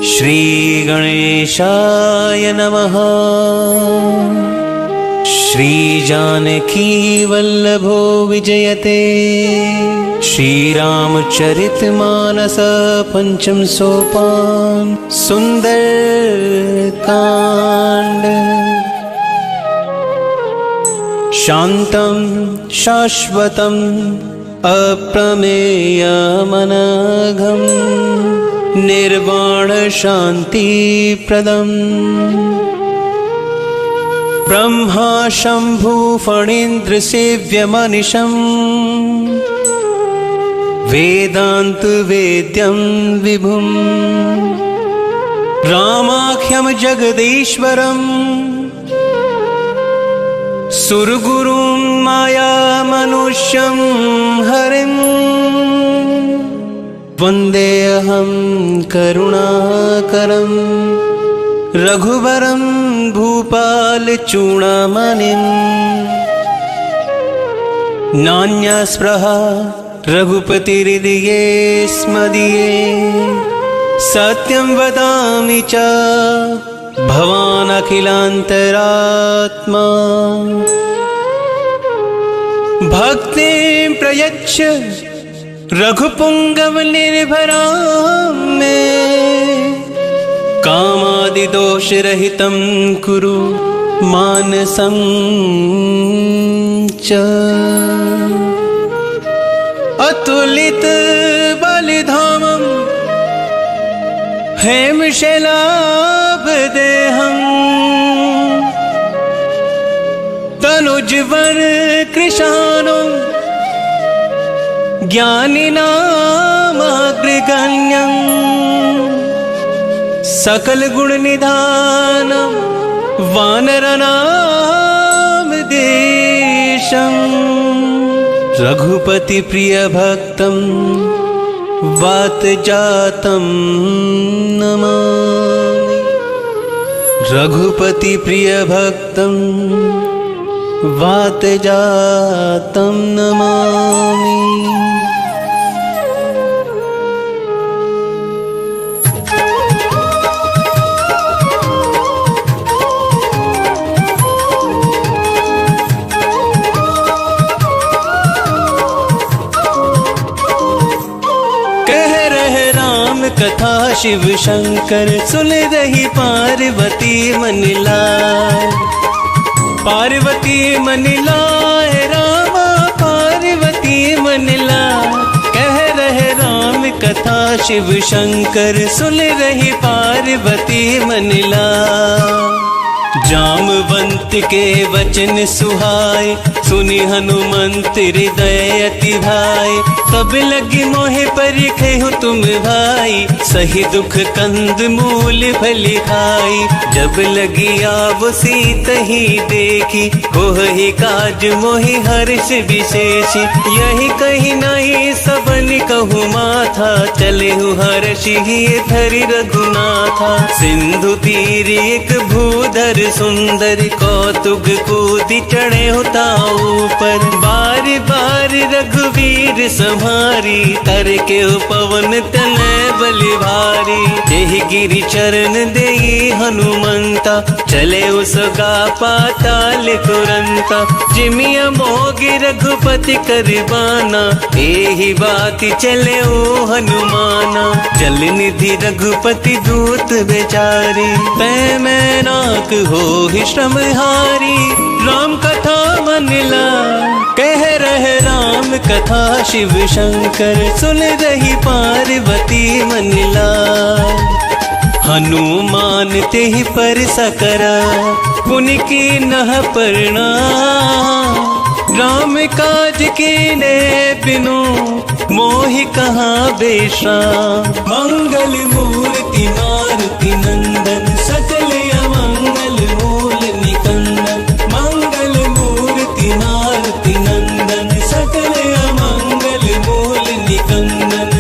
श्री गणेशाय नमः। श्री जानकी वल्लभो विजयते। श्रीरामचरितमानस पंचम सोपान सुंदरकांड। शांतं शाश्वतं अप्रमेयमनघं निर्वाण शांति प्रदम्। ब्रह्मा शंभु फणीन्द्र सेव्यमनिशम् वेदांत वेद्यं विभुम्। रामाख्यं जगदीश्वरम् सुरगुरुं माया मनुष्यं हरिम्। वन्देऽहं करुणाकरं रघुवरं भूपालचूडामणिम्। नान्यस्पृहा रघुपतिहृदये स्मदीये। सत्यं वदामि च भवान् अखिलान्तरात्मा। भक्तिं प्रयच्छ रघुपुंगव निर्भरां मे। कामादिदोषरहितं कुरु मानसं च। अतुलित बलिधामं हेमशैलाभदेहं। तनुजवर कृशानं ज्ञानिनामग्रगण्यं। सकलगुणनिधानं वानरनामधीशं। रघुपतिप्रियभक्तं वातजातं नमामि। रघुपतिप्रियभक्तं वातजातं नमामि। कथा शिव शंकर सुन रही पार्वती मनिलाए। पार्वती मनिलाए रामा पार्वती मनिलाए। कह रहे राम कथा शिव शंकर सुन रही पार्वती मनिलाए। जामवंत के वचन सुहाए सुनि हनुमंत हृदय अति भाई। तब लगी मोहे परिखे हो तुम भाई। सही दुख कंद मूल फली खाई। जब लगी आव सीत ही देखी हो ही काज मोहि हर्ष विशेष। यही कहीं नहीं सबन कहु माथा। चले हूँ हर्ष ही धरि रघुनाथा। सिंधु तीर एक भूधर सुंदर कौतुक कूदी चढ़े होता ऊपर। बार बार रघुवीर संहारी कर के पवन तनय बलि भारी। जेहि गिरि चरण देई हनुमंता चले उसका पाताल तुरंता। जिमिया मोगी रघुपति करबाना एहि बात चले ओ हनुमाना। जल निधि रघुपति दूत बेचारी तै मैं नाक हो श्रमहारी। राम कथा मनिला कह रहे राम कथा शिव शंकर सुन रही पार्वती मनिला। हनुमान तेहि पर सकरा पुनि की नह प्रणाम। राम काज कीने बिनु मोहि कहाँ बेश्राम। मंगल मूर्ति मारुति नंदन सकल अमंगल मूल निकंदन। मंगल मूर्ति मारुति नंदन सकल अमंगल मूल निकंदन।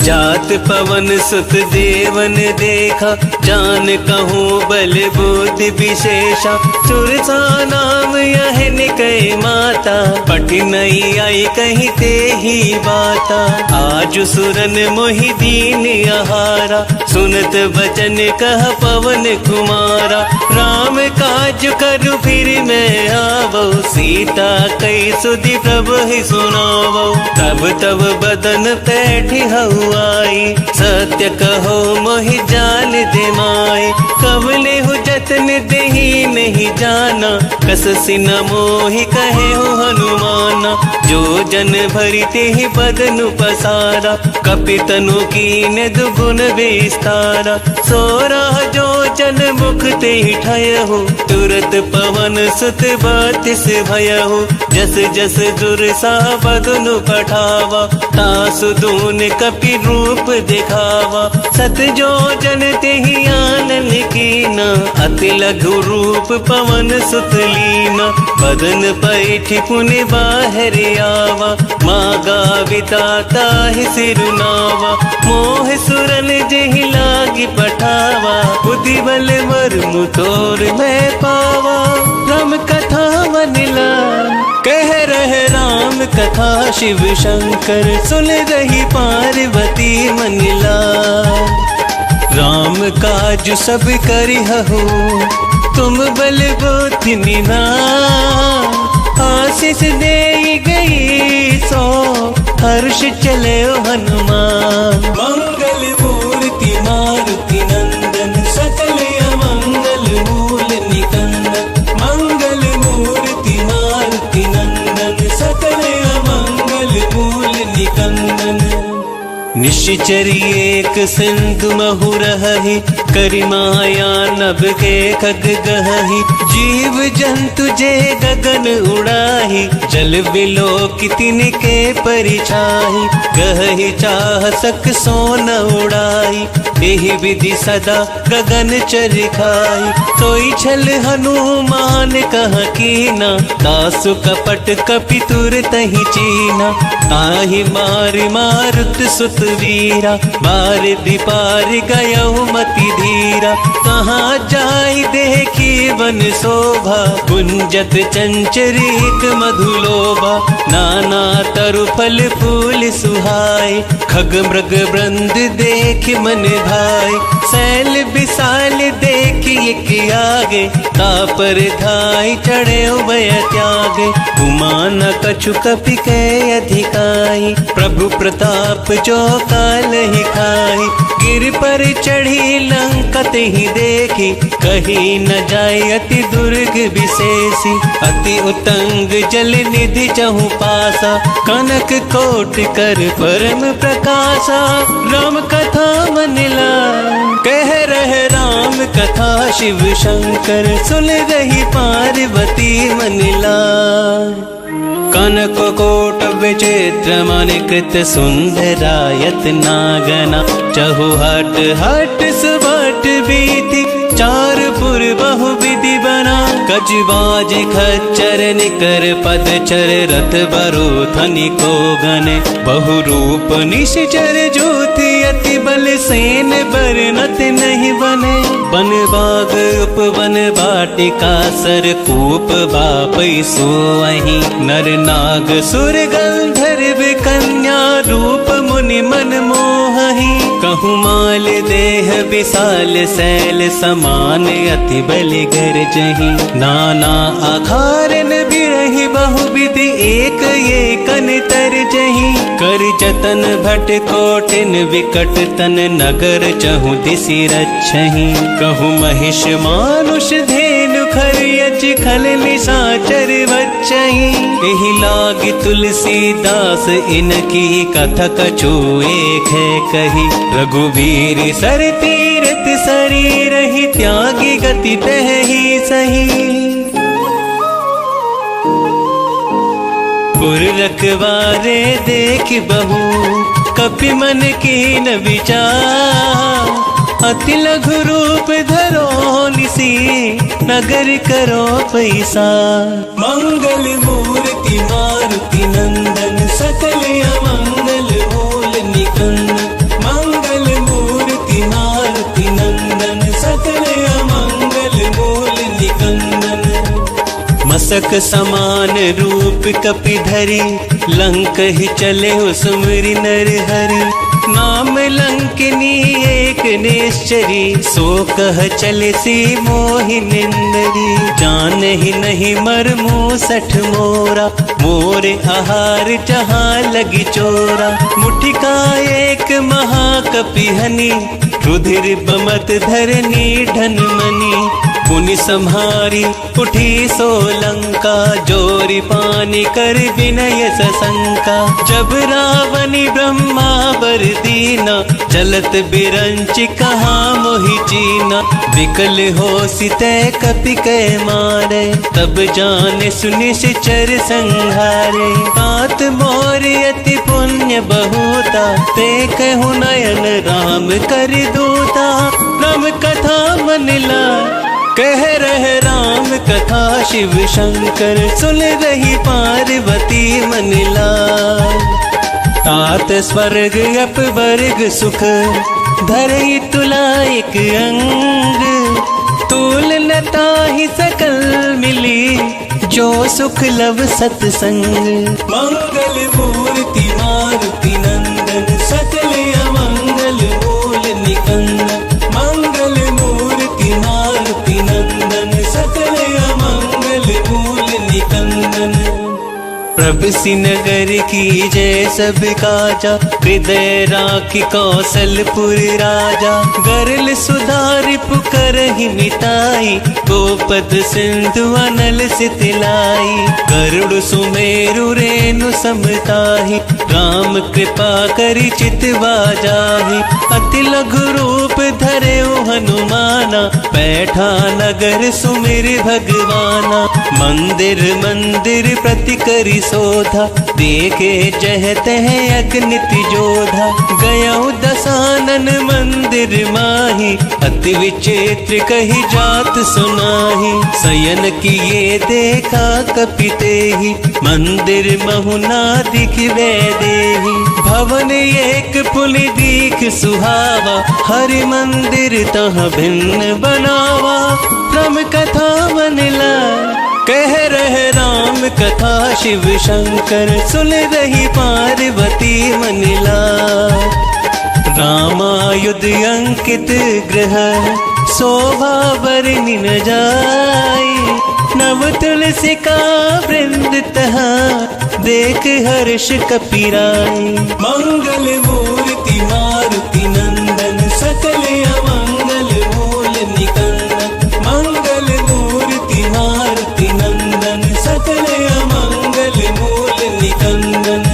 जात पवन सुत देवन देखा, जान कहूँ बल बुद्धि विशेषा। सुरसा नाम यह निकय माता, पट नहीं आई कहीं ते ही बाता। आज सुरन मोहि दीन आहारा, सुनत बचन कह पवन कुमारा। राम काज करु फिर मैं आवो, सीता कई सुधि प्रभु ही सुनावो। तब तब बदन पैठी हवाई, सत्य कहो मोहि जान दे माई। कवले हो जतन देही नहीं जाना, कस सिन मोहि कहे हो हनुमाना। जो जन भरी तेहि बदनु पसारा, कपितनु कीन दुगुन विस्तारा। सोरा जो जन मुख तेहि ठयहु, तुरत पवन सुत बतिस भयहु। जस जस दुर्सा बदनु पठावा, तासु दून कपि रूप दिखावा। सत जो जन तेहि आनन कीना, अति लघु रूप पवन सुत लीना। बदन पैठि पुनि बाहर आवा, मागा विताता ही सिरुनावा। मोह सुरन जेहि लागी पठावा, बुद्धि बल मर्मु तोर मैं पावा। राम कथा मनिला कह रहे राम कथा, शिव शंकर सुन रही पार्वती मनिला। राम काज सब करिहु, तुम बल बुद्धि निधान। आशीष दे गई सो, हर्ष चले हनुमान। मंगल मूर्ति मारुति नंदन, सकल अमंगल मूल निकंदन। मंगल मूर्ति मारुति नंदन, सकल अमंगल मूल निकंदन। निश्चर एक सिंधु महु रही, करि माया नभ के खग गहहि। जीव जंतु जे गगन उड़ाही, जल बिलो कितिन के परिछाही। गहहि चाह सक सोन उड़ाई, एहि विधि सदा गगन चरिखाई। सोई छल हनुमान कह कीना, तासु कपट कपि तुर तहि चीना। ताहि मार मारुत सुत वीरा, मार दीपार गयउ मति धीरा। कहाँ जाई देखी वन शोभा, गुंजत चंचरीक मधुलोभा। नाना तरु फल फूल सुहाय, खग मृग वृंद देख मन भाई। सैल विशाल देख एक आगे, तापर धाई चढ़े उभय त्यागे। उमा न कछु कपि के अधिकाई, प्रभु प्रताप जो काल ही खाई। गिर पर चढ़ी लंका ही देखी, कहीं न जाय अति दुर्ग विशेषी। अति उतंग जल निधि चहु पासा, कनक कोट कर परम प्रकाशा। राम कथा मनिला कह रहे राम कथा, शिव शंकर सुन रही पार्वती मनिला। कनक कोट विचित्र मणिकृत सुंदरायत नागना। चहु हट हट सुबट बीति, चार पुर बहु विधि बना। कजबाज खच्चर निकर पदचर, रथ बरो धनि को गने। बहु रूप निश्चर ज्योति, अति बल सेन बरनत नहीं बने। बन बाग उपवन बाटिका, सर कूप बापै सोअहि। नर नाग सुर गंधर्व कन्या, रूप मुनि मन मोहहि। कहूँ माल देह विशाल सैल समान, अति बल गर्जहि। नाना आकारन बिरहि बहुविधि, एक एकन तरजहि। कर जतन भट कोटिन विकट तन, नगर चहु दिसि रक्षहि। कहूँ महिष मानुष धेनु खरियच, खल निशाचर बच्चहि। एहि लागी तुलसीदास इनकी, कथा कछु एक है कही। रघुवीर सर तीरथ शरीर ही, त्यागी गति तहि सही। पुर रखवारे देख बहु, कपि मन कीन विचार। अति लघु रूप धरो निसी, नगर करो पैसा। मंगल मूर्ति मारुति नंदन, सकल अमंगल मूल निकंदन। मंगल मूसक समान रूप कपि धरि, लंक ही चले हो सुमरि नर हरि। नाम लंकिनी एक निश्चरी, सो कह चले सी मोहि निंदरी। जान ही नहीं मर मूसठ मोरा, मोरे आहार जहाँ लगी चोरा। मुठिका एक महाकपि हनि, रुधिर बमत धरनी ढन मनी। पुनि संहारी उठी सोलंका, जोरी पानी कर विनय सशंका। जब रावणी ब्रह्मा वर दीना, चलत बिरंच कहाँ मोहि चीना। विकल हो सिते कपि कै मारे, तब जाने सुनि सिचर संहारे। तात मोर अति पुण्य बहुता, ते कहु नयन राम कर दूता। राम कथा मन ला, कह रहे राम कथा शिव शंकर। सुन रही पार्वती मन लाल, तात स्वर्ग अपवर्ग सुख, धरई तुला एक अंग। तूल लता ही सकल मिली, जो सुख लव सत्संग। मंगल मूर्ति मारुति नंदन, सकल अमंगल मूल निकंदन। मंगल मूर्ति मारुति नंदन, सकल अमंगल मूल निकंदन। प्रभु सिनगर की जय सब काजा, हृदय राखी कौशलपुर राजा। गरल सुधारि पुकर ही मिताई, गोपद सिंधु अनल सितलाई। गरुड़ सुमेरु रेणु समताहि, राम कृपा करि चितवा जाहि। अति लघु रूप धरे हनुमाना, बैठा नगर सुमिर भगवाना। मंदिर मंदिर प्रति करि सोधा, देखे जहत है अगनित जोधा। गयउ दसानन मंदिर माही, अति विचित्र कही जात सुनाही। शयन किए देखा कपि तेहि, मंदिर महुना दिखवे देहि। भवन एक पुनि दीख सुहावा, हरि मंदिर तहाँ भिन्न बनावा। राम कथा मन ला, कह रहे राम कथा शिव शंकर। सुन रही पार्वती मन लाल, रामायुध अंकित ग्रह, शोभा बरनि न जाई। नव तुलसी का वृंद तहाँ, देख हर्ष कपि राई। मंगल मूर्ति मारुति नंदन, सकल अमंगल मूल निकंदन। मंगल मूर्ति मारुति नंदन, सकल अमंगल मूल निकंदन।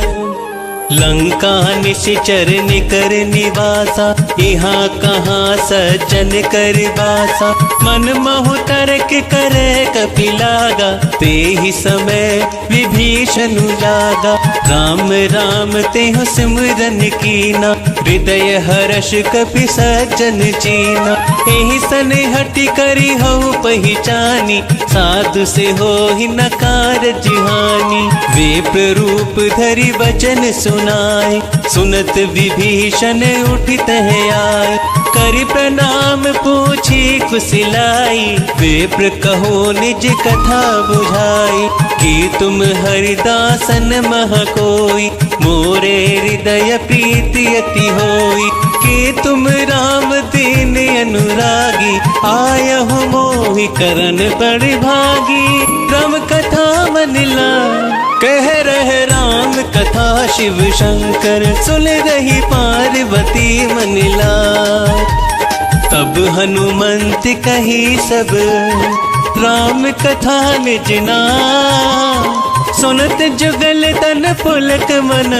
लंका निश्चर निकर निवासा, यहाँ कहाँ सज्जन कर बासा। मन महु तर्क करे कपि लागा, ते ही समय विभीषण जागा। राम राम तेहु सिमरन कीना, हृदय हर्ष कपि सज्जन चीना। एहि सन हटि करि हऊ पहिचानी, साधु से हो ही न कारज हानि। विप्र रूप धरि वचन सुनाए, सुनत विभीषण उठित है आए। करि प्रणाम पूछी कुशलाई, विप्र कहो निज कथा बुझाई। कि तुम हरिदासन मह कोई, मोरे हृदय प्रीति अति होई। कि तुम राम दीन अनुरागी, आयहु मोहि करन बड़ भागी। राम कथा मन ला, कह रहे राम कथा शिव शंकर। सुन रही पार्वती मन लाल, तब हनुमंत कही सब, राम कथा निज नाम। सुनत जुगल तन पुलक मन,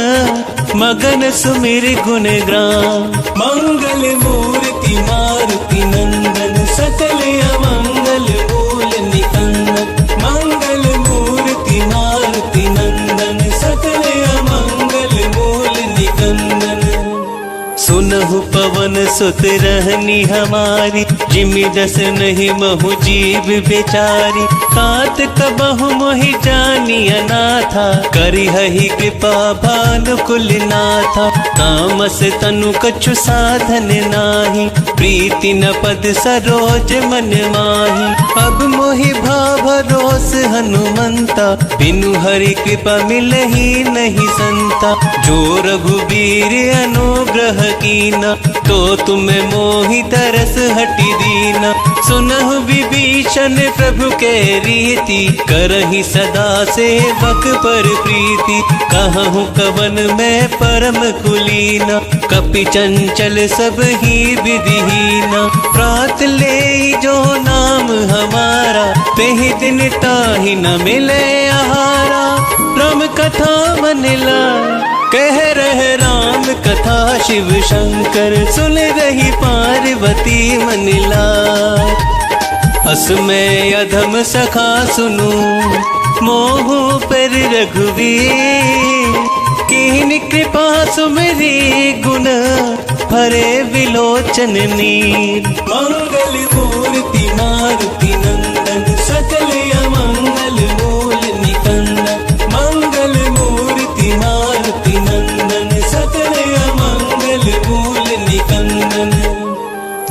मगन सुमिर गुण ग्राम। मंगल मूर्ति मारुति नंदन, सकल अमंगल मूल निकंदन। मंगल मूर्ति मारुति नंदन, सकल अमंगल मूल निकंदन। सुनहु पवन सुत रहनी हमारी, जिमि दस नहीं महु जीव बेचारी। तात कबहु मोहि जानी अनाथा, करी हहि कृपा भानुकुल नाथा। तामस तनु कछु साधन नाही, प्रीति न पद सरोज मन माही। अब मोहि भाव भरोस हनुमंता, बिनु हरि कृपा मिलहि नहीं संता। जो रघुबीर अनुग्रह कीना, तो तुम मोहि तरस हटि दीना। सुनहु विभीषण प्रभु के रीति, करहि सदा सेवक पर प्रीति। कहूँ कवन मैं परम कुलीना, कपि चंचल सब ही विधिहीना। प्रात ले जो नाम हमारा, तेहि दिन ताहि न मिले आहारा। राम कथा मन लाए, कह रहे राम कथा शिव शंकर। सुन रही पार्वती मन लाए, अस मैं अधम सखा सुनू, मोह पर रघुवीर। कीन कृपा सुमरी गुण, भरे विलोचन नीर। मंगल मूर्ति मारुति नंदन, सकल अमंगल मूल निकंदन। मंगल मूर्ति मारुति नंदन, सकल अमंगल मूल निकंदन।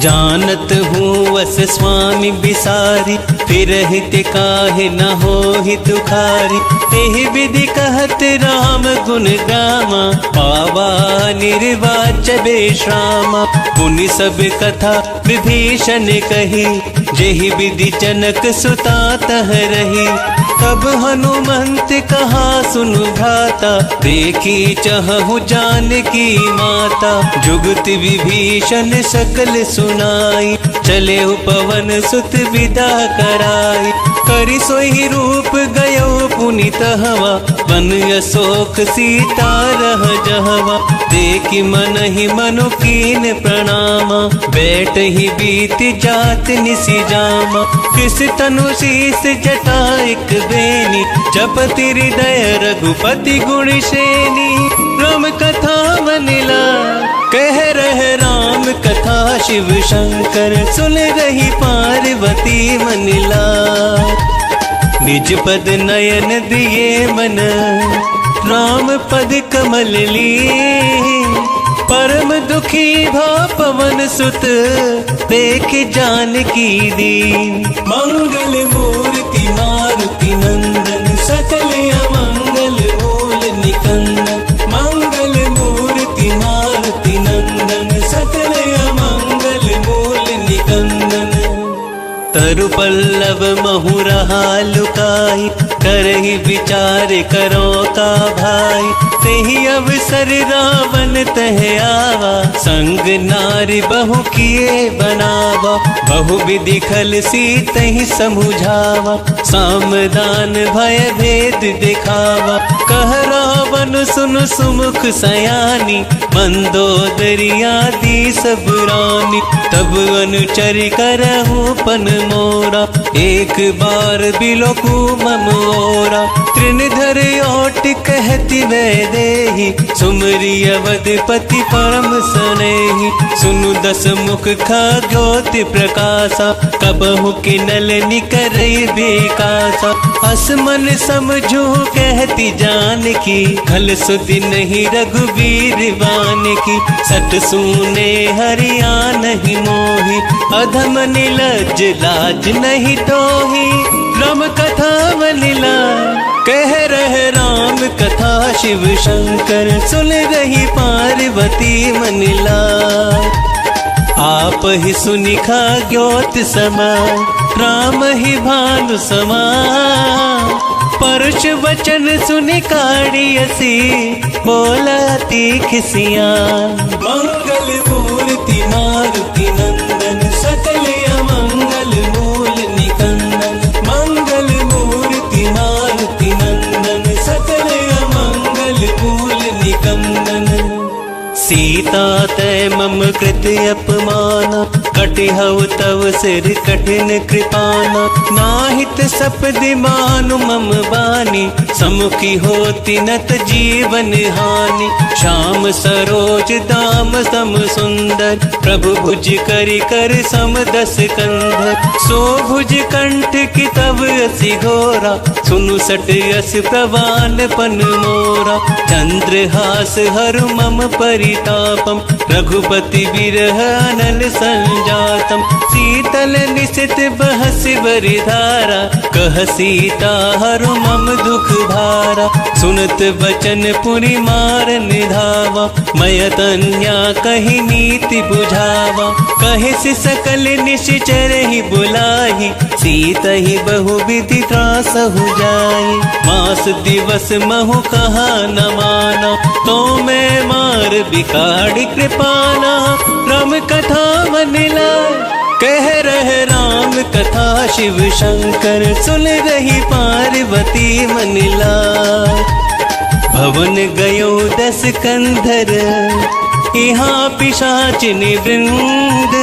जानत हूँ वस स्वामी बिसारी, फिरहित काहे न होहि दुखारी। एहि विधि कहत राम गुण गामा, पावा निर्वाच बेश्रामा। पुनि सब कथा विभीषण कही, जेहि विधि जनक सुता तह रही। तब हनुमंत कहा सुनु भ्राता, देखी चहु जानकी माता। जुगति विभीषण सकल सुनाई, चले पवन सुत विदा कराई। करि सोई रूप गयो पुनित हवा, बन अशोक सीता रह जहवा। देखि मन ही मनु कीन प्रणामा, बैठ ही बीत जात निसि जामा। कृष तनु शीस जटा एक बेनी, जपति हृदय रघुपति गुण श्रेणी। राम कथा मन लाए, कह रहे राम कथा शिव शंकर। सुन रही पार्वती मन लाए, निज पद नयन दिए मन, राम पद कमल लिए। परम दुखी भा पवन सुत, देख जानकी दीन। मंगल मूर्ति मारुति नंदन, सकल अमंगल मूल निकंदन। मंगल मूर्ति मारुति नंदन, सकल अमंगल मूल निकंदन। तरु पल्लव महु रहा लुकाई, करहि विचार करो का भाई। तेहि अवसर रावण तह आवा, संग नारी बहु किए बनावा। बहु विधि खल सीतहि समुझावा, सामदान भय भेद दिखावा। कह रावण सुन सुमुख सयानी, मंदोदरी आदि सब रानी। तब अनुचर करहु पन मोरा, एक बार बिलोकु मम ओरा। तृणधर ओट कहती वै देहि, सुमरि अवधपति परम सनेहि। सुनु दस मुख खगोति प्रकाशा, कबहु किनल निकरै बिकासा। अस मन समझू कहती जानकी, खल सुधि नहीं रघुवीर बानकी। सट सूने हरिया नहीं मोहि, अधम निलज लाज नहीं तोहि। राम कथा मन लाए, कह रहे राम कथा शिव शंकर। सुन रही पार्वती मन लाए, आप ही सुनिखा ज्योत समान। राम ही भानु समान, परुष वचन सुनि काढ़ियसी, बोलती खिसियान। मंगल मूर्ति मारुति नंदन, सकल अमंगल मूल निकंदन। मंगल मूर्ति मारुति नंदन, सकल अमंगल मूल निकंदन। सीता तै मम कृत अपमान, कटिहउ तव सिर कठिन कृपाना, नाहित सपदि मानु मम बानी, समुखी होती नत जीवन हानि। श्याम सरोज दाम सम सुंदर, प्रभु भुज करि कर सम दस कंधर। सो भुज कंठ की तव असि घोरा, सुनु सट यस प्रवान पन मोरा। चंद्रहास हरु मम परितापम, रघुपति बिरह अनल संजातम। शीतल निशित बहस बरिधारा, कह सीता हरु मम दुख भारा। सुनत बचन पुरि मारन धावा, मय तन्या कहि नीति बुझावा। कहे सि सकल निश्चर ही बुलाही, सीता ही बहु विधि त्रासहु जाई। मास दिवस महु कहा न माना, तो मैं मार बिकाड़ी कृपाना। राम कथा मन लाय, कह रहे राम कथा शिव शंकर। सुन रही पार्वती मन लाय, भवन गयो 10 कंधर, यहाँ पिशाचिनी वृंद।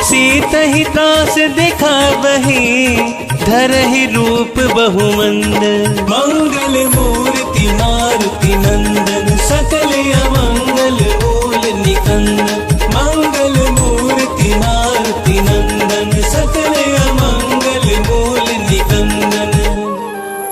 सीता ही त्रास दिखावही, धरहि रूप बहुमंद। मंगल मूर्ति मारुति नंदन, सकल अमंगल मूल निकंदन। मंगल मूर्ति मारुति नंदन, सकल अमंगल मूल निकंदन।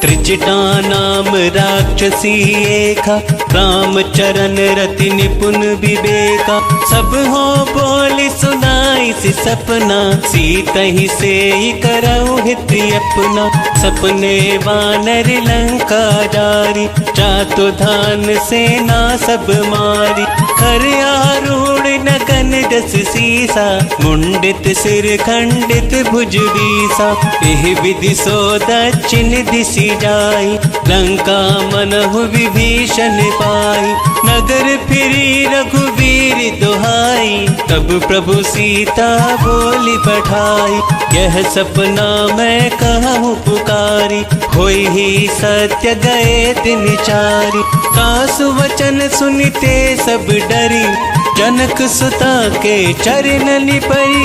त्रिजटा नाम राक्षसी एका, राम चरण रति निपुण विवेका। सब हो बोली सुनाई सि सपना, सीता ही से करऊ हित अपना। सपने वानर लंका जारी, चातु धान सेना सब मारी। खर आरूढ़ नगन जस सीसा, मुंडित सिर खंडित भुज बीसा। एह विधि सो दक्षिण दिशि जाई, लंका मनहु विभीषण पाई। नगर फिरी रघुवीर दुहाई, तब प्रभु सीता बोली पठाई। यह सपना मैं कहूँ पुकारी, होई ही सत्य गए दिन चारी। कासु वचन सुनते सब डरी, जनक सुता के चरण परी।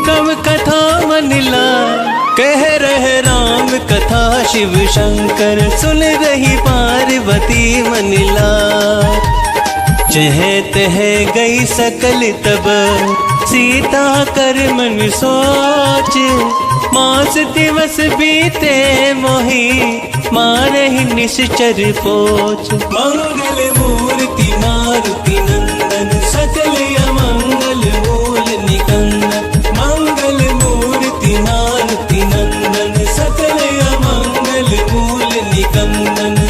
तब कथा मन लाय, कह रहे राम कथा शिव शंकर। सुन रही पार्वती मन लाय, चह तह गई सकल तब, सीता कर मन सोच। मास दिवस बीते मोही, मारहि निश्चर पोच। मंगल मूर्ति मारुति नंदन, सकल अमंगल मूल निकंदन। मंगल मूर्ति मारुति नंदन, सकल अमंगल मूल निकंदन।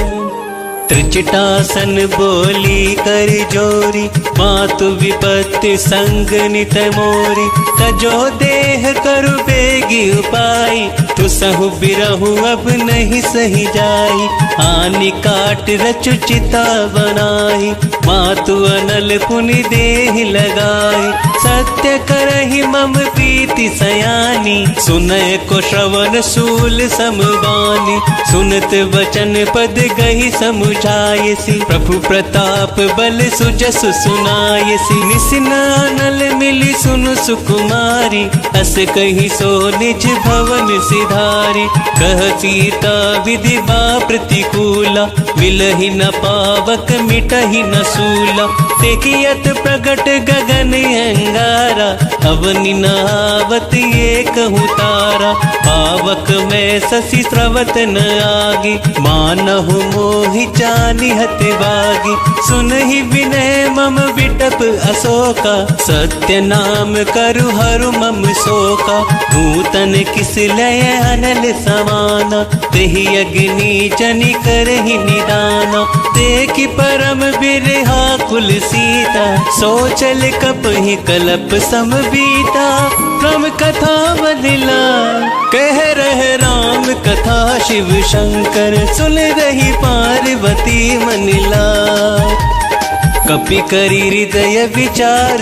त्रिजटासन बोली कर जोरी, मातु विपत्ति संग नित मोरी। तजो देह करु बेगी उपाई, तु सहु बिरहु अब नहीं सही जाई। आनि काट रचु चिता बनाई, मातु अनल पुनि देहि लगाई। सत्य करहि मम प्रीति सयानी, सुनय को श्रवण सूल समबानी। सुनत वचन पद गही समुझायसी, प्रभु प्रताप बल सुजसु सुनायसी। निसिनानल मिली सुनु सुकुमारी, अस कही सो निज भवन सिधारी। कह सीता विधि बा प्रतिकूला, मिलहि न पावक मिटहि न सूला। देखियत प्रगट गगन अंगारा, अवनि न आवत एक तारा। पावक में शशि स्रवत न आगी, मानहु मोहि जानि हत बागी। सुनहि विनय मम विटप अशोका, सत्य नाम करु हरु मम शोका। नूतन किस लय अनल समाना, तेहि अग्नि जनि करहि निदाना। देखि परम बिरहा कुल सीता, सोचल कपहि कलप सम बीता। राम कथा बदला, कह रहे राम कथा शिव शंकर। सुन रही पार्वती मन लाय, कपि करि हृदय विचार।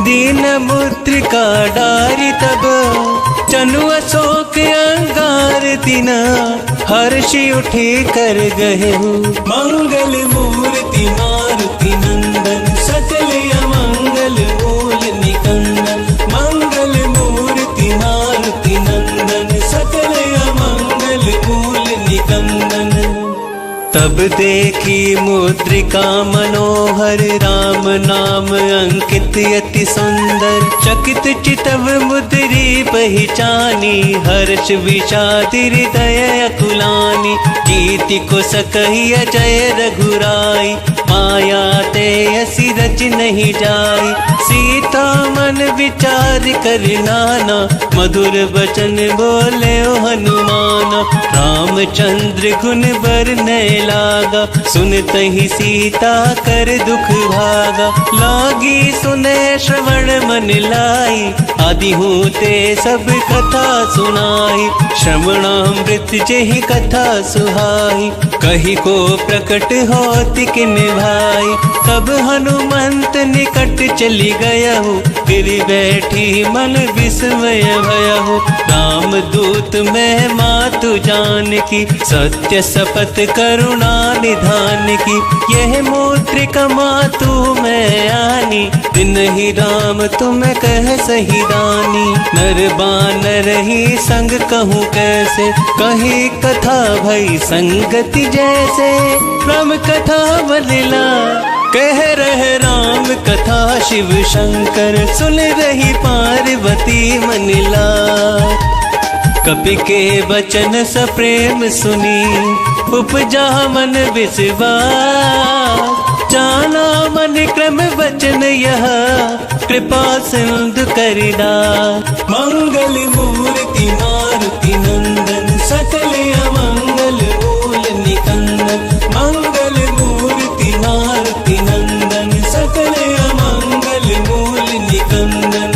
दीन मुद्रिका डारि तब, चनु अशोक अंगार तिना। हर्षि उठे कर गहेहु, मंगल मूर्ति मारुति नंदन। सकल अमंगल मूल निकंदन, तब देखी मुद्रिका मनोहर, राम नाम अंकित अति सुंदर। चकित चितव मुद्री पहचानी, हर्ष विषाद हृदय अकुलानी। कीर्ति को सकहि अजय रघुराई, माया ते असी रच नहीं जाई। सीता मन विचार कर नाना, मधुर वचन बोले ओ हनुमाना। रामचंद्र गुण बरने लागा, सुनतहि सीता कर दुख भागा। लागी सुने श्रवण मन लाई, आदि होते सब कथा सुनाई। श्रवणामृत जेहि कथा सुहाई, कही को प्रकट होति किन भाई। तब हनुमंत निकट चली गया हो, फिर बैठी मन विस्मय भया हो। राम दूत मैं मातु जान की, सत्य शपथ करुणा निधान की। यह मुद्रिका मातु मैं आनी, दिन ही राम तुम कह सही दानी। नर बानर ही संग कहूँ कैसे, कही कथा भई संगति जैसे। राम कथा बलिला कह रहे राम कथा, शिव शंकर सुन रही पार्वती मनिला। कपि के वचन सप्रेम सुनी, उपजा मन विश्वास। जाना मन क्रम वचन यह, कृपा सिंधु करिदा। मंगल मूर्ति मारुति नंदन, सकल अमंगल मूल निकंदन। मंगल मूर्ति मारुति नंदन, सकल अमंगल मूल निकंदन।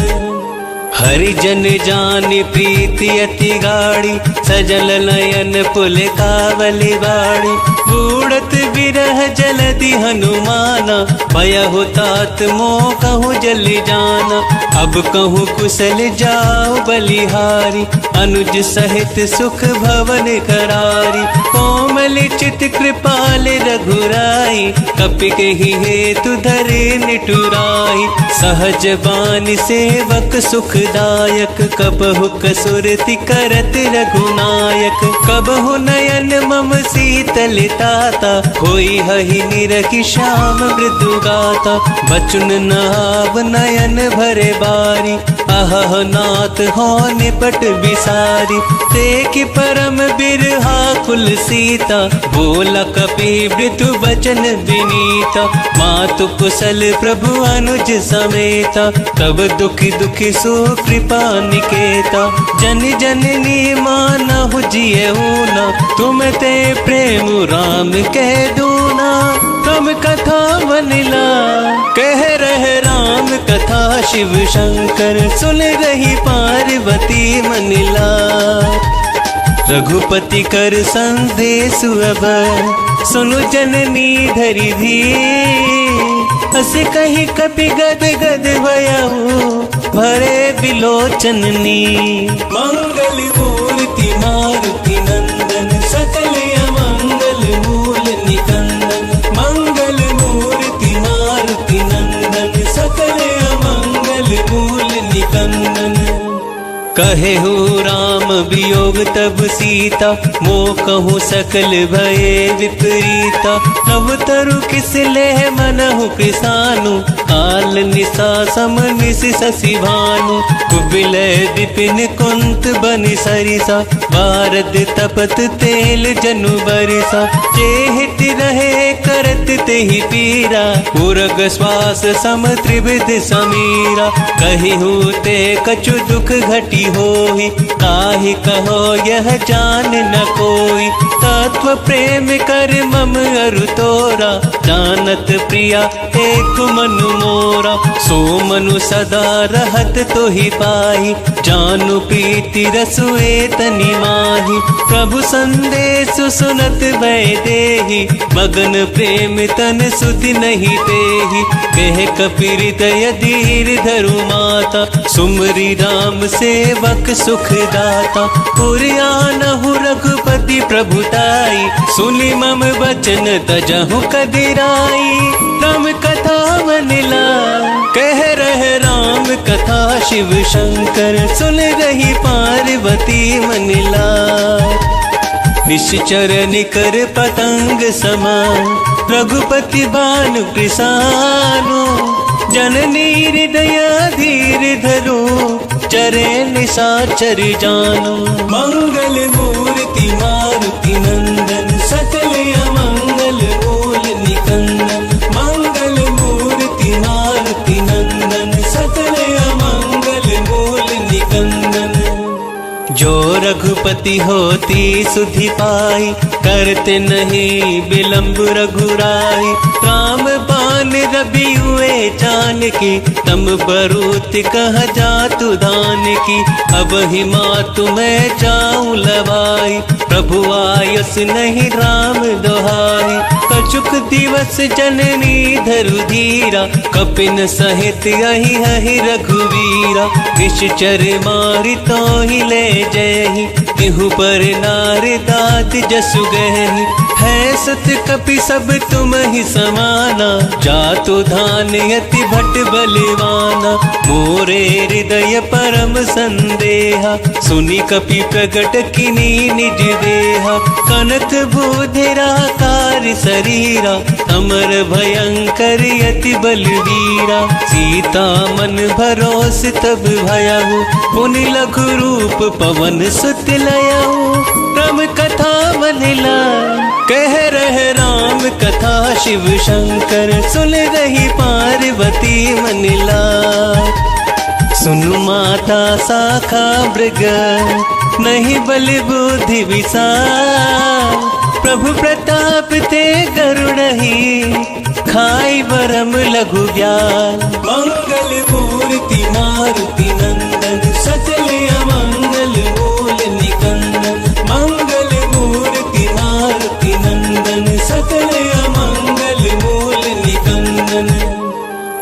हरिजन जानि प्रीति अति गाढ़ी, सजल नयन पुलकावली बाड़ी। बूढ़त बिरह जलधि हनुमाना, भयहु तात मोह कहूँ जलि जाना। अब कहूँ कुशल जाओ बलिहारी, अनुज सहित सुख भवन करारी। कोमल चित कृपाल रघुराई, कपि केहि हेतु धरे निठुराई। सहज बानी सेवक सुखदायक, कबहु कसुरति करत रघुनायक। कबहु नयन मम शीतलताता, होई हहि निरखि श्याम मृदु गाता। बचन नाव नयन भरे बारी, अहह नाथ हो निपट बिसारी। देखि परम बिरहा कुल सीता, बोला कपि मृदु बचन विनीता। मातु कुशल प्रभु अनुज समेता, तब दुखी दुखी सो कृपा निकेता। जन जननी मानहु जियहु न, तुम ते प्रेम राम कह दूना। तुम कथा बनिला कह रहे राम कथा, शिव शंकर सुन रही पार्वती मनिला। रघुपति कर संदेश अब, सुनु जननी धरि धीर। हस कही कपि गद गद भयहु, भरे बिलोचननी। मंगल मूर्ति मारुति नंदन, सकल अमंगल मूल निकंदन। मंगल मूर्ति मारुति नंदन, सकल अमंगल मूल निकंदन। कहे हो राम वियोग तब सीता, मोह कहूँ सकल भये विपरीता। नव तरु किस लेह मनहु कृसानु, काल निशा सम निश शशि भानु। कुबिलय विपिन कुंत बनि सरिसा, बारद तपत तेल जनु बरिसा। जेहित रहे करत तेहि पीरा, उरग श्वास सम त्रिविध समीरा। कही होते कछु दुख घटी होई, ताहि कहो यह जान न कोई। तत्व प्रेम कर मम अरु तोरा, जानत प्रिया एक मनु मोरा। सो मनु सदा रहत तोहि पाहि, जानु प्रीति रसु एतनि माहि। प्रभु संदेश सुनत भय देहि, मगन प्रेम तन सुधि नहीं देहि। कह कपि हृदय धीर धरु माता, सुमरि राम सेवक सुखदाता। पुरयानहु रघुपति प्रभुताई, सुनि मम वचन तजहु कदिराई। राम कथा बनिला कह रहे राम कथा, शिव शंकर सुन रही पार्वती मनिला। निश्चर निकर पतंग समान रघुपति भानु कृसानु जननी हृदय धीर धरो चरे निशाचर जानो मंगल मूर्ति मारुति नंदन सकल अमंगल मूल निकंदन मंगल मूर्ति मारुति नंदन सकल अमंगल मूल निकंदन। जो रघुपति होती सुधि पाई करते नहीं विलंब रघुराई राम बान रवि हुए जानकी तम बरूत कह जातु दान की अब ही मातु मैं जाऊं लवाई प्रभु आयस नहीं राम दोहाई कछुक दिवस जननी धरु धीरा कपिन सहित यही हहि रघुवीरा निश्चर मारि तो ही ले जयहि तिहु पर नार दात जसु गहि है सत कपि सब तुम ही समाना जातु धान यति भट बलवाना मोरे हृदय परम संदेहा सुनि कपि प्रगट किनी निज देहा कनक भूधरा कार शरीरा अमर भयंकर यति बलवीरा सीता मन भरोस तब भयहु पुनि लघु रूप पवन सुत लयहु राम कथा मनिला कह रहे राम कथा शिव शंकर सुन रही पार्वती मनिला सुनु माता शाखा मृग नहीं बल बुद्धि विसार प्रभु प्रताप ते गरुड़हि खाई बरम लघु ज्ञान मंगल मूर्ति मारुति नंदन सकल अमंगल मूल निकंदन मंगल मूर्ति मारुति नंदन सकल अमंगल मूल निकंदन।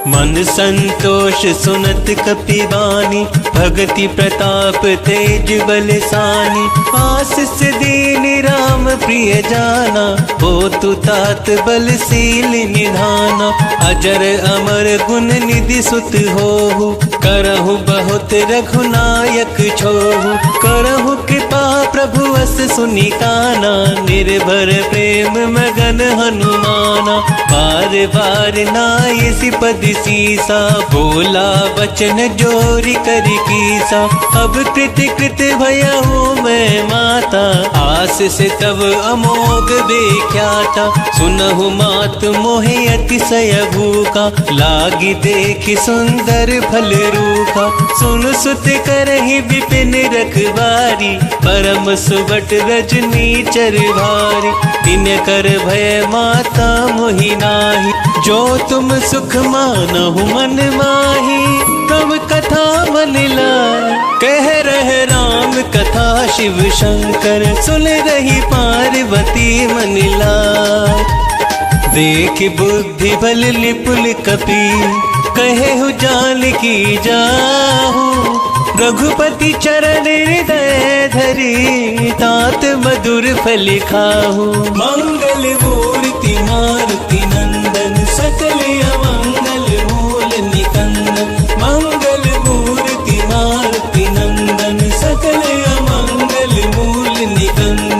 मन संतोष सुनत कपिवानी भगति प्रताप तेज बलसानी आशीष दीन राम प्रिय जाना हो तु तात बलशील निधाना अजर अमर गुण निधि सुत होहु करहु बहुत रघुनायक छोहु करहु कृपा प्रभु अस सुनि काना निर्भर प्रेम मगन हनुमाना बार बार नाय सिपद सीसा बोला वचन जोरी कर कीसा अब कृत कृत भयहु मैं माता आस से तब अमोघ विख्याता सुनहु मात मोहे अतिशय भूखा लागी देखि सुंदर फल रूखा सुन सुत करहि विपिन रखवारी परम सुबट रजनी चर भारी तिन कर भय माता मोहि नाही जो तुम सुख मानहु मन माही तब कथा मनिला कह रहे राम कथा शिव शंकर सुन रही पार्वती मनिला देख बुद्धि बल निपुल कपि कहेहु जान की जाहु रघुपति चरण हृदय धरी तात मधुर फल खाहु मंगल मूर्ति मारुति नंदन सकल अमंगल मूल निकंदन मंगल मूर्ति मारुति नंदन सकल अमंगल मूल निकंदन।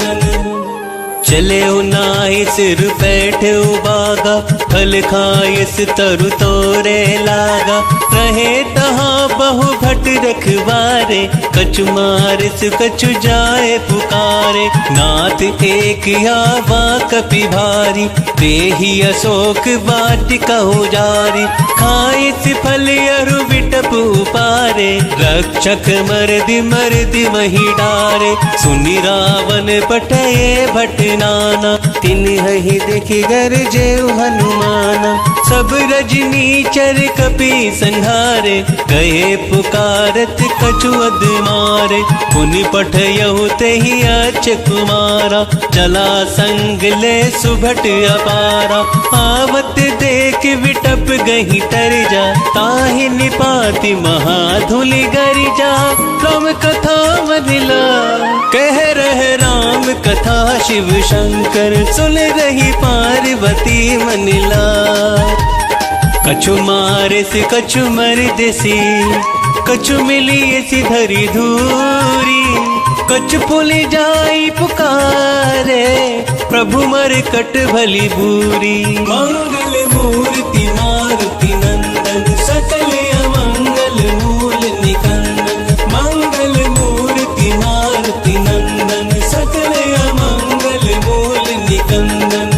चले नाहि सिर बैठे बागा फल खायस तरु तोरे लागा रहे तहाँ बहु भट रखवारे कछु मारिस कछु जाए पुकारे नाथ एक आवा कपि भारी देहि अशोक वाटिका जारी खाइस फल अरु बिटप उपारे रक्षक मर्दि मही डारे सुनि रावण पटये भट नाना तिन ही देखि गरजे हनुमाना सब रजनी चर कपि संहारे गए पुकारत कछु अद मारे पुनि पठयहु तेहि अच कुमारा चला संग ले सुभट अपारा आवत देख विटप गही तर जा ताहि निपाति महाधुलि गरिजा राम कथा मनिला कह रहे राम कथा शिव शंकर सुन रही पार्वती मनिला कछु मारे से कछु मर देसी कछु मिली ऐसी धरी धूरी कछ फूली जाई पुकारे, प्रभु मरकट भली बूरी। मंगल मूर्ति मारुति नंदन, सकल अमंगल मूल निकंदन। मंगल मूर्ति मारुति नंदन, सकल अमंगल मूल निकंदन।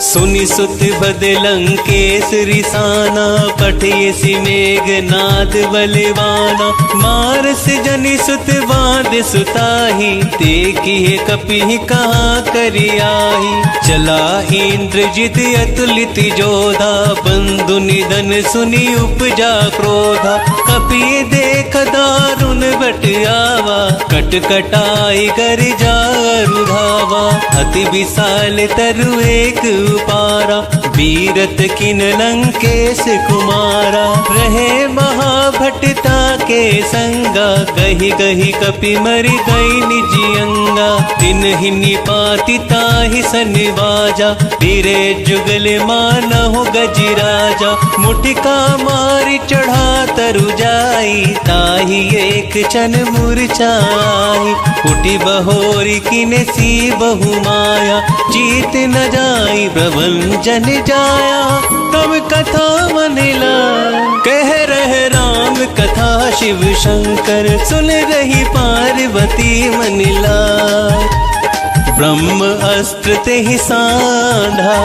सुनि सुत बदलंकेश रिसाना, पठयसि मेघनाद बलवाना। मारस जनि सुत बांध सुताही, देखिए कपि कहाँ करि आही। चला इंद्रजित अतुलित जोधा, बंधु निधन सुनि उपजा क्रोधा। कपि देख दारुण बट आवा, कटकटाई कर जारु धावा। अति विशाल तरु एक पारा, बीरत किन लंकेश कुमारा। रहे महाभटता के संगा, गही गही कपि मरि गई निज अंगा। तिन्हि निपाति ताहि सनिवाजा, धीरे जुगल मानहु गजराजा। मुटिका मारि चढ़ा तरु जाई, ताहि एक क्षण मूर्छाई। उठी बहोरी किने सी बहु माया, जीत न जाई प्रभंजन जाया। तब कथा मनिला, कह रहे राम कथा शिव शंकर। सुन रही पार्वती मनिला, ब्रह्म अस्त्र ते ही साधा,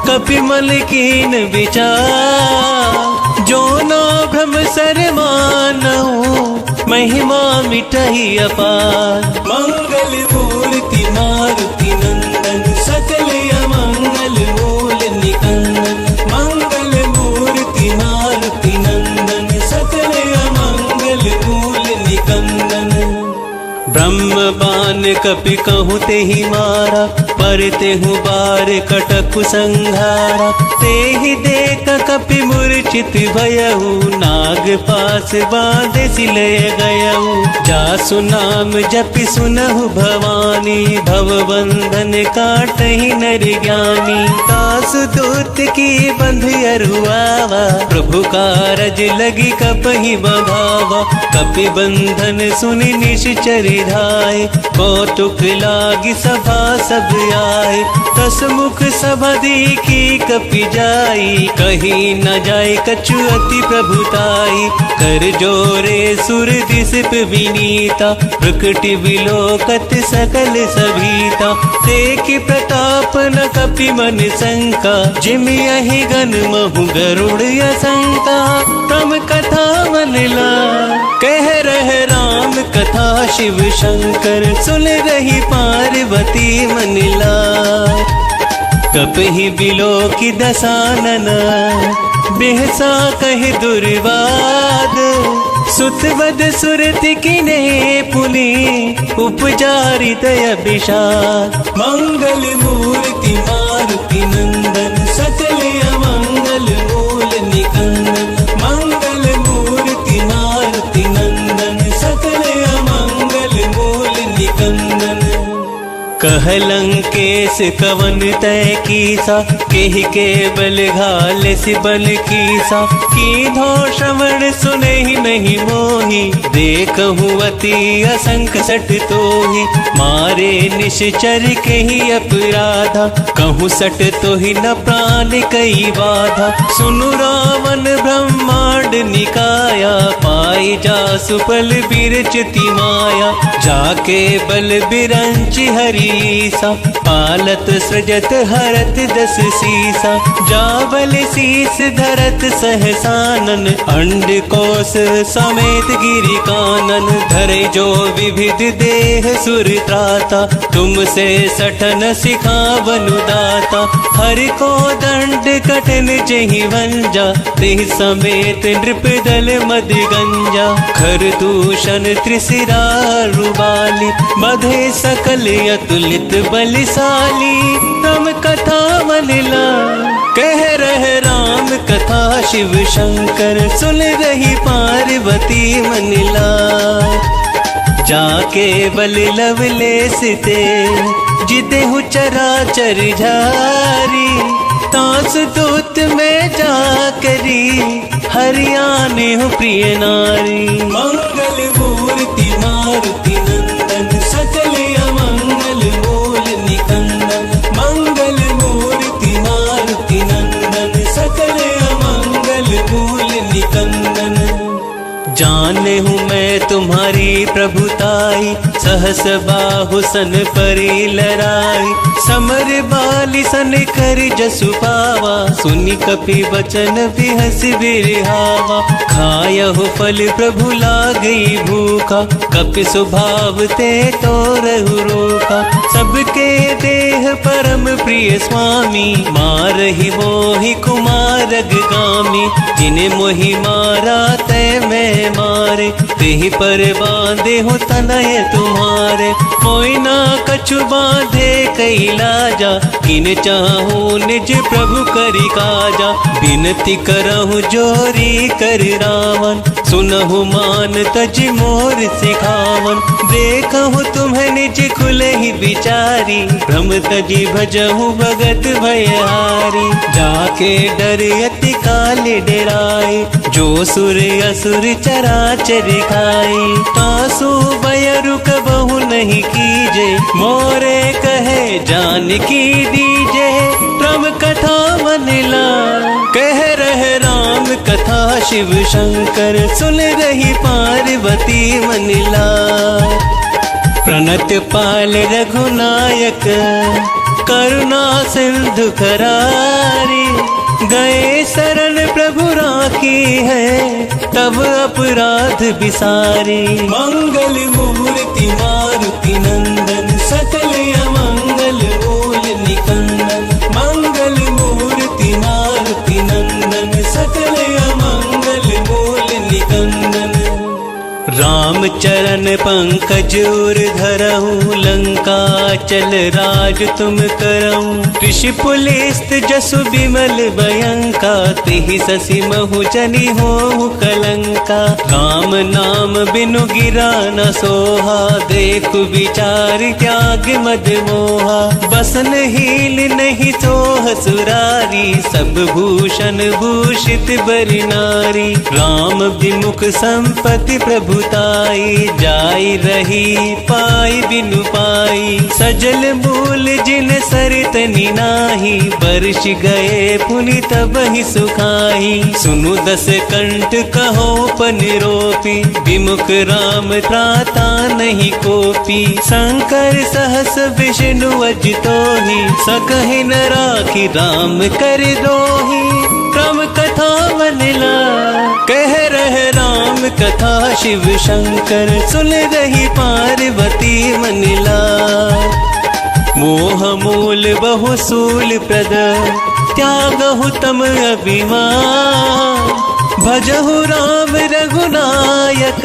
कपि मल कीन विचार। जो ना भ्रम सर मानहु, महिमा मिटहि अपार। मंगल मूर्ति मारुति नंदन, सकल अमंगल मूल निकंदन। मंगल मूर्ति मारुति नंदन, सकल अमंगल मूल निकंदन। ब्रह्म बान कपि कहु तेहि मारा, पर तेहु बार कटकु संघारा। तेहि देख कपि मूर्छित भयहु, नाग पास बांधे सिलय गयहु। जासु नाम जपि सुनहु भवानी, भवबंधन काटहि नर ज्ञानी। तासु दूत की बंध अरुआवा, प्रभु कारज लगी कपहि बंधावा। कपि बंधन सुनि निश्चर धाय, कौतुक लागी सभा सब आए। दस मुख सभा देखी कपि जाई, कही न जाए कछु अति प्रभुताई। कर जोरे सुर दिसप विनीता, प्रकटि विलोकत सकल सभीता। देख प्रताप न कपि मन शंका, जिमि यहि गन महु गरुड़ असंका। तम कथा मनला, कह रहे राम कथा शिव शंकर। सुन रही पार्वती मनिला, कपहि बिलोकि दसानन। बेहसा कहि दुर्वाद, सुतवद सुरति किने पुनि। उपजा हृदय विषाद। मंगल मूर्ति मारुति नंदन, सकल अमंगल मूल निकंदन। मंगल मूर्ति मारुति नंदन, सकल अमंगल मूल निकंदन। कह लंकेश कवन तय कीसा, केहि के बल घाल सि बल कीसा। कीधो श्रवण सुने ही नहीं मोही, देखहु अति असंख सठ तोहि। मारे निश्चर केहि अपराधा, कहूँ सट तोहि न प्राण कई बाधा। सुनु रावण ब्रह्मांड निकाया, पाई जासु बल बिरचति माया। जाके बल बिरंच हरि ईसा, पालत सृजत हरत दस सीसा। जाबल शीस धरत सहसानन, अंड कोश समेत गिरि कानन। धरे जो विविध देह सुर त्राता, तुमसे सठन सिखावनु दाता। हर को दंड कठिन जहि वंजा, तेहि समेत नृप दल मद गंजा। खर दूषण त्रिशिरा रुबाली, मधे सकल अतुलित बलिशाली। तम कथा मनिला, कह रहे राम कथा शिव शंकर। सुन रही पार्वती मनिला, जाके बल लवलेस ते। जितेहु चराचर झारी, तास दूत में जाकरी। हरियाणे हो प्रिय नारी। मंगल मूर्ति मारुति नंदन, जाने हूँ मैं तुम्हारी प्रभुताई, सहस बाहु सन परी लराई, समर बाली सन कर जसु पावा, सुनि कपि वचन बिहस बिरहावा। खायहु फल प्रभु लागई भूखा, कपि स्वभाव ते तो रहु रोका। सबके देह परम प्रिय स्वामी, मारहि मोहि कुमारग गामी। जिने मोहि मारा तै मैं मारे, तेहि पर बांधे हो तनय तुम्हारे। कोई ना कछु बांधे कई लाजा, किन चाहूं निज प्रभु करि काजा। बिनती करहु जोरी कर रावण, सुनहु मान तज मोर सिखावन। देखहु तुम्हें निज खुले ही बिचारी, भ्रम तजी भजहु भगत भयहारी। जाके डर अति काल डराए, जो सुर असुर चराचर खाए। तासु बयरु कबहु नहीं कीजे, मोरे कहे जानकी दीजे। राम कथा मनिला कह रहे राम कथा, शिव शंकर सुन रही पार्वती मनिला। प्रणत पाल रघुनायक, करुणा सिंधु करारी। गए शरण प्रभु राखी है, तब अपराध बिसारी। मंगल मूर्ति मारुति नंदन, सकल अमंगल मूल निकंदन। मंगल मूर्ति मारुति नंदन, सकल अमंगल मूल निकंदन। राम चरण पंकज उर धरहु, लंका चल राज तुम करऊं। ऋषि पुलिस्त जसु बिमल भयंका, तिहि ससि महु जनि होहु कलंका। राम नाम बिनु गिरा न सोहा, देखु विचार त्याग मद मोहा। बसन हील नहीं सोह सुरारी, सब भूषण भूषित बरि नारी। राम विमुख संपत्ति प्रभुताई, जाई रही पाई बिनु पाई। सजल मूल जिन सरतनि नाही, बरस गए पुनि तबहि सुखाई। सुनु दस कंठ कहो पन रोपी, विमुख राम त्राता नहीं कोपी। शंकर सहस विष्णु अजितोहि, सकहि न राखी राम कर दोहि। राम कथा मनिला कह रहे राम कथा, शिव शंकर सुन रही पार्वती मनिला। मोह मूल बहु सूल प्रद, त्यागहु तम अभिमान। भजहु राम रघुनायक,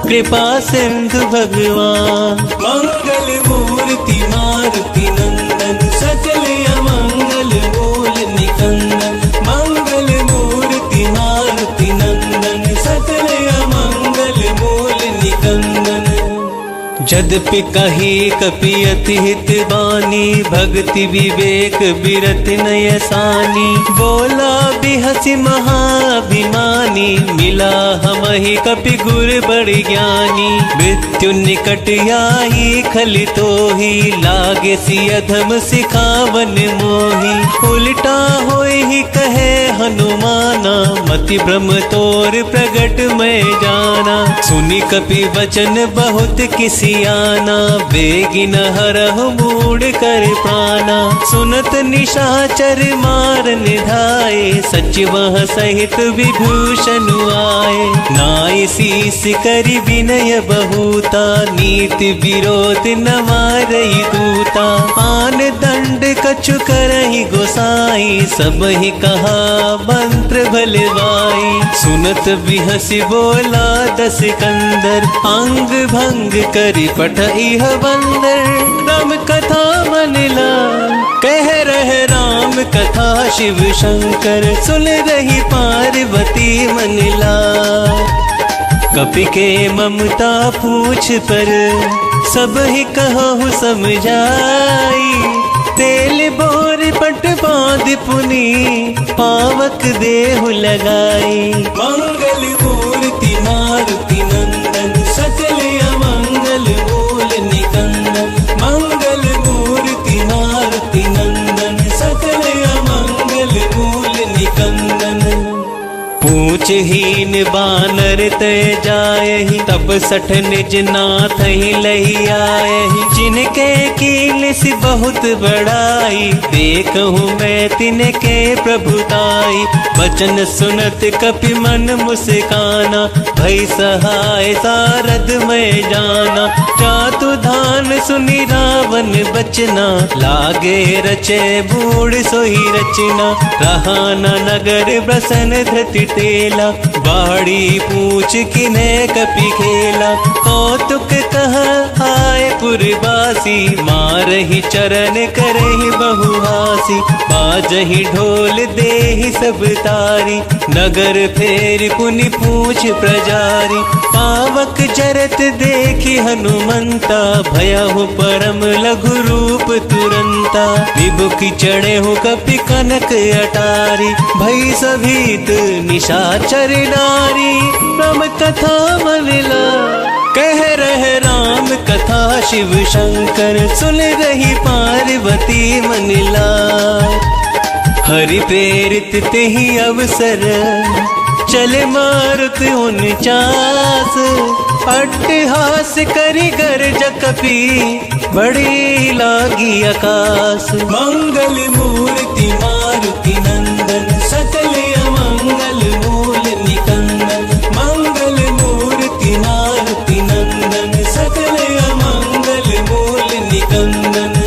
कृपा सिंधु भगवान। मंगल मूर्ति मारुति नंदन, सकल अमंगल मूल निकंदन। मंगल मूर्ति मारुति नंदन, सकल अमंगल मूल निकंदन। यद्यपि कही कपि अति हित बानी, भक्ति विवेक बिरत नय सानी। बोला बिहसि महाभिमानी, मिला हमहि कपि गुर बड़ि ज्ञानी। मृत्यु निकट आई खलि तोहि, लागे सि अधम सिखावन मोहि। उल्टा होय ही कहे हनुमाना, मति भ्रम तोर प्रगट मैं जाना। सुनि कपि वचन बहुत किसी आना, बेगिन हरहु मूढ़ कर प्राणा। सुनत निशाचर मार निधाए, सच वह सहित विभूषण आए। नाई शीस करि विनय बहुता, नीति विरोध न मारई दूता। आन दंड कछु करहि गोसाई, सब ही कहा मंत्र भलवाई। सुनत बिहसि बोला दस कंदर, अंग भंग करि पठइह बंदर। राम कथा मनिला कह रहे राम कथा, शिव शंकर सुन रही पार्वती मनिला। कपि के ममता पूछ पर, सब ही कहु समझाई। तेल बोर पट बांध पुनी, पावक देहु लगाई। मंगल मूर्ति मारुति नंदन, सकल अमंगल मूल निकंदन। मंगल मूर्ति मारुति नंदन, सकल अमंगल मूल निकंदन। पूछहीन बानर जायहि, तब सठ निज नाथ ही लही आयहि। जिनके कील सी बहुत बड़ाई, देखहूँ मैं तिनके प्रभुताई। वचन सुनत कपि मन मुस्काना, भई सहाय सारद में जाना। जातु धान सुनि रावण बचना, लागे रचे बूढ़ सोई रचना। रहा न नगर प्रसन धृति तेला, बाड़ी पूछ किने कपि खेला। कौतुक कह आए पुरवासी, मारहि चरण करहि बहुहासी। बाजहि ढोल देहि सब तारी, नगर फेर पुनि पूछ प्रजारी। पावक जरत देखि हनुमंता, भयहु परम लघु रूप तुरंता। विभुखि चढ़ेहु कपि कनक अटारी, भई सभीत निशाचर नारी। राम कथा मन ला कह रहे राम कथा, शिव शंकर सुन रही पार्वती मन लाय। हरि प्रेरित तेहि अवसर, चले मारुत 49। अट्टहास करि गर्ज कपि, बड़ी लागी आकाश। मंगल मूर्ति मारुति नंदन, सकल अमंगल मूल निकंदन। मंगल मूर्ति मारुति नंदन, सकल अमंगल मूल निकंदन।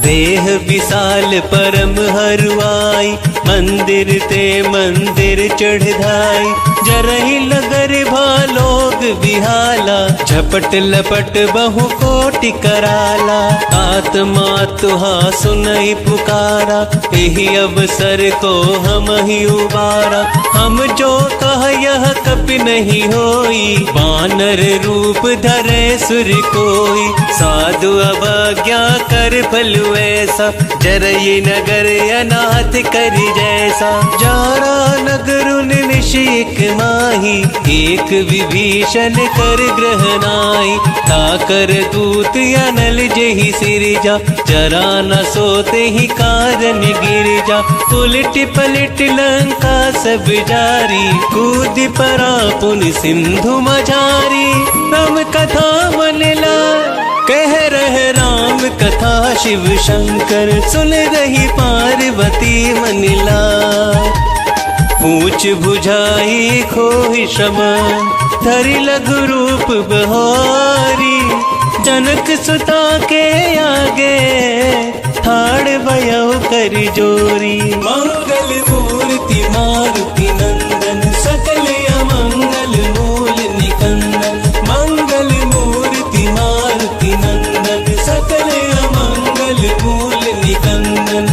देह विशाल परम हरुआई, मंदिर ते मंदिर चढ़ाई। जरहि नगर भालोग बिहाला, झपट लपट बहु कोटि कराला। आत्मा तुहा सुनई पुकारा, एहि अवसर को हम ही उबारा। हम जो कह यह कपि नहीं होई, बानर रूप धरे सुर कोई। साधु अवज्ञा कर फलु ऐसा, जरई नगर अनाथ करि जैसा। जारा नगरुन निशीक माही, एक विभीषण कर ग्रह नाई। ताकर दूत अनल जेहि सिरजा, जरा न सोते ही कारण गिरजा। उलट पलट लंका सब जारी, कूद परा पुन सिंधु मझारी। राम कथा मन लाय कह रहे राम कथा, शिव शंकर सुन रही पार्वती मन लाय। पूछ बुझाई खोहि श्रवण, धरि लघु रूप बहारी। जनक सुता के आगे, ठाड़ भयउ कर जोरी। मंगल मूर्ति मारुति नंदन, सकल अमंगल मूल निकंदन। मंगल मूर्ति मारुति नंदन, सकल अमंगल मूल निकंदन।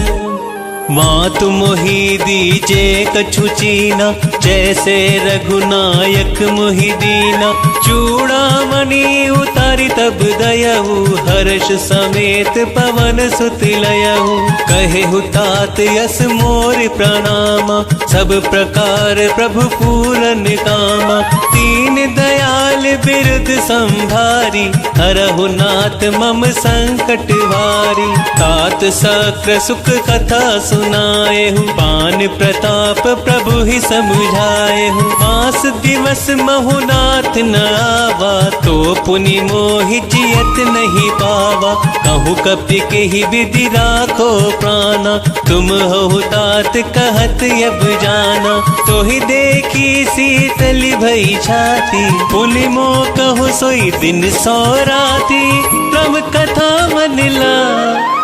मातु मोहि दीजे कछु चीना, जैसे रघुनायक मोहि दीना। चूड़ामणि उतारी तब दयहु, हर्ष समेत पवन सुत लयहु। कहेहु तात यस मोर प्रणामा, सब प्रकार प्रभु पूरन कामा। दीन दयाल बिरुद संभारी, हरहु नाथ मम संकट भारी। तात सक्र सुख कथा सुनाएहु, पान प्रताप प्रभु ही समुझाएहु। मास दिवस महु नाथ न आवा, तो पुनि मोहि जियत नहीं पावा। कहूँ कपि केहि विधि राखो प्राणा, तुम हो तात कहत अब जाना। तो ही देखी शीतल भई छाती, पुनि मो कहु सोई दिन सो राती। राम कथा मन ला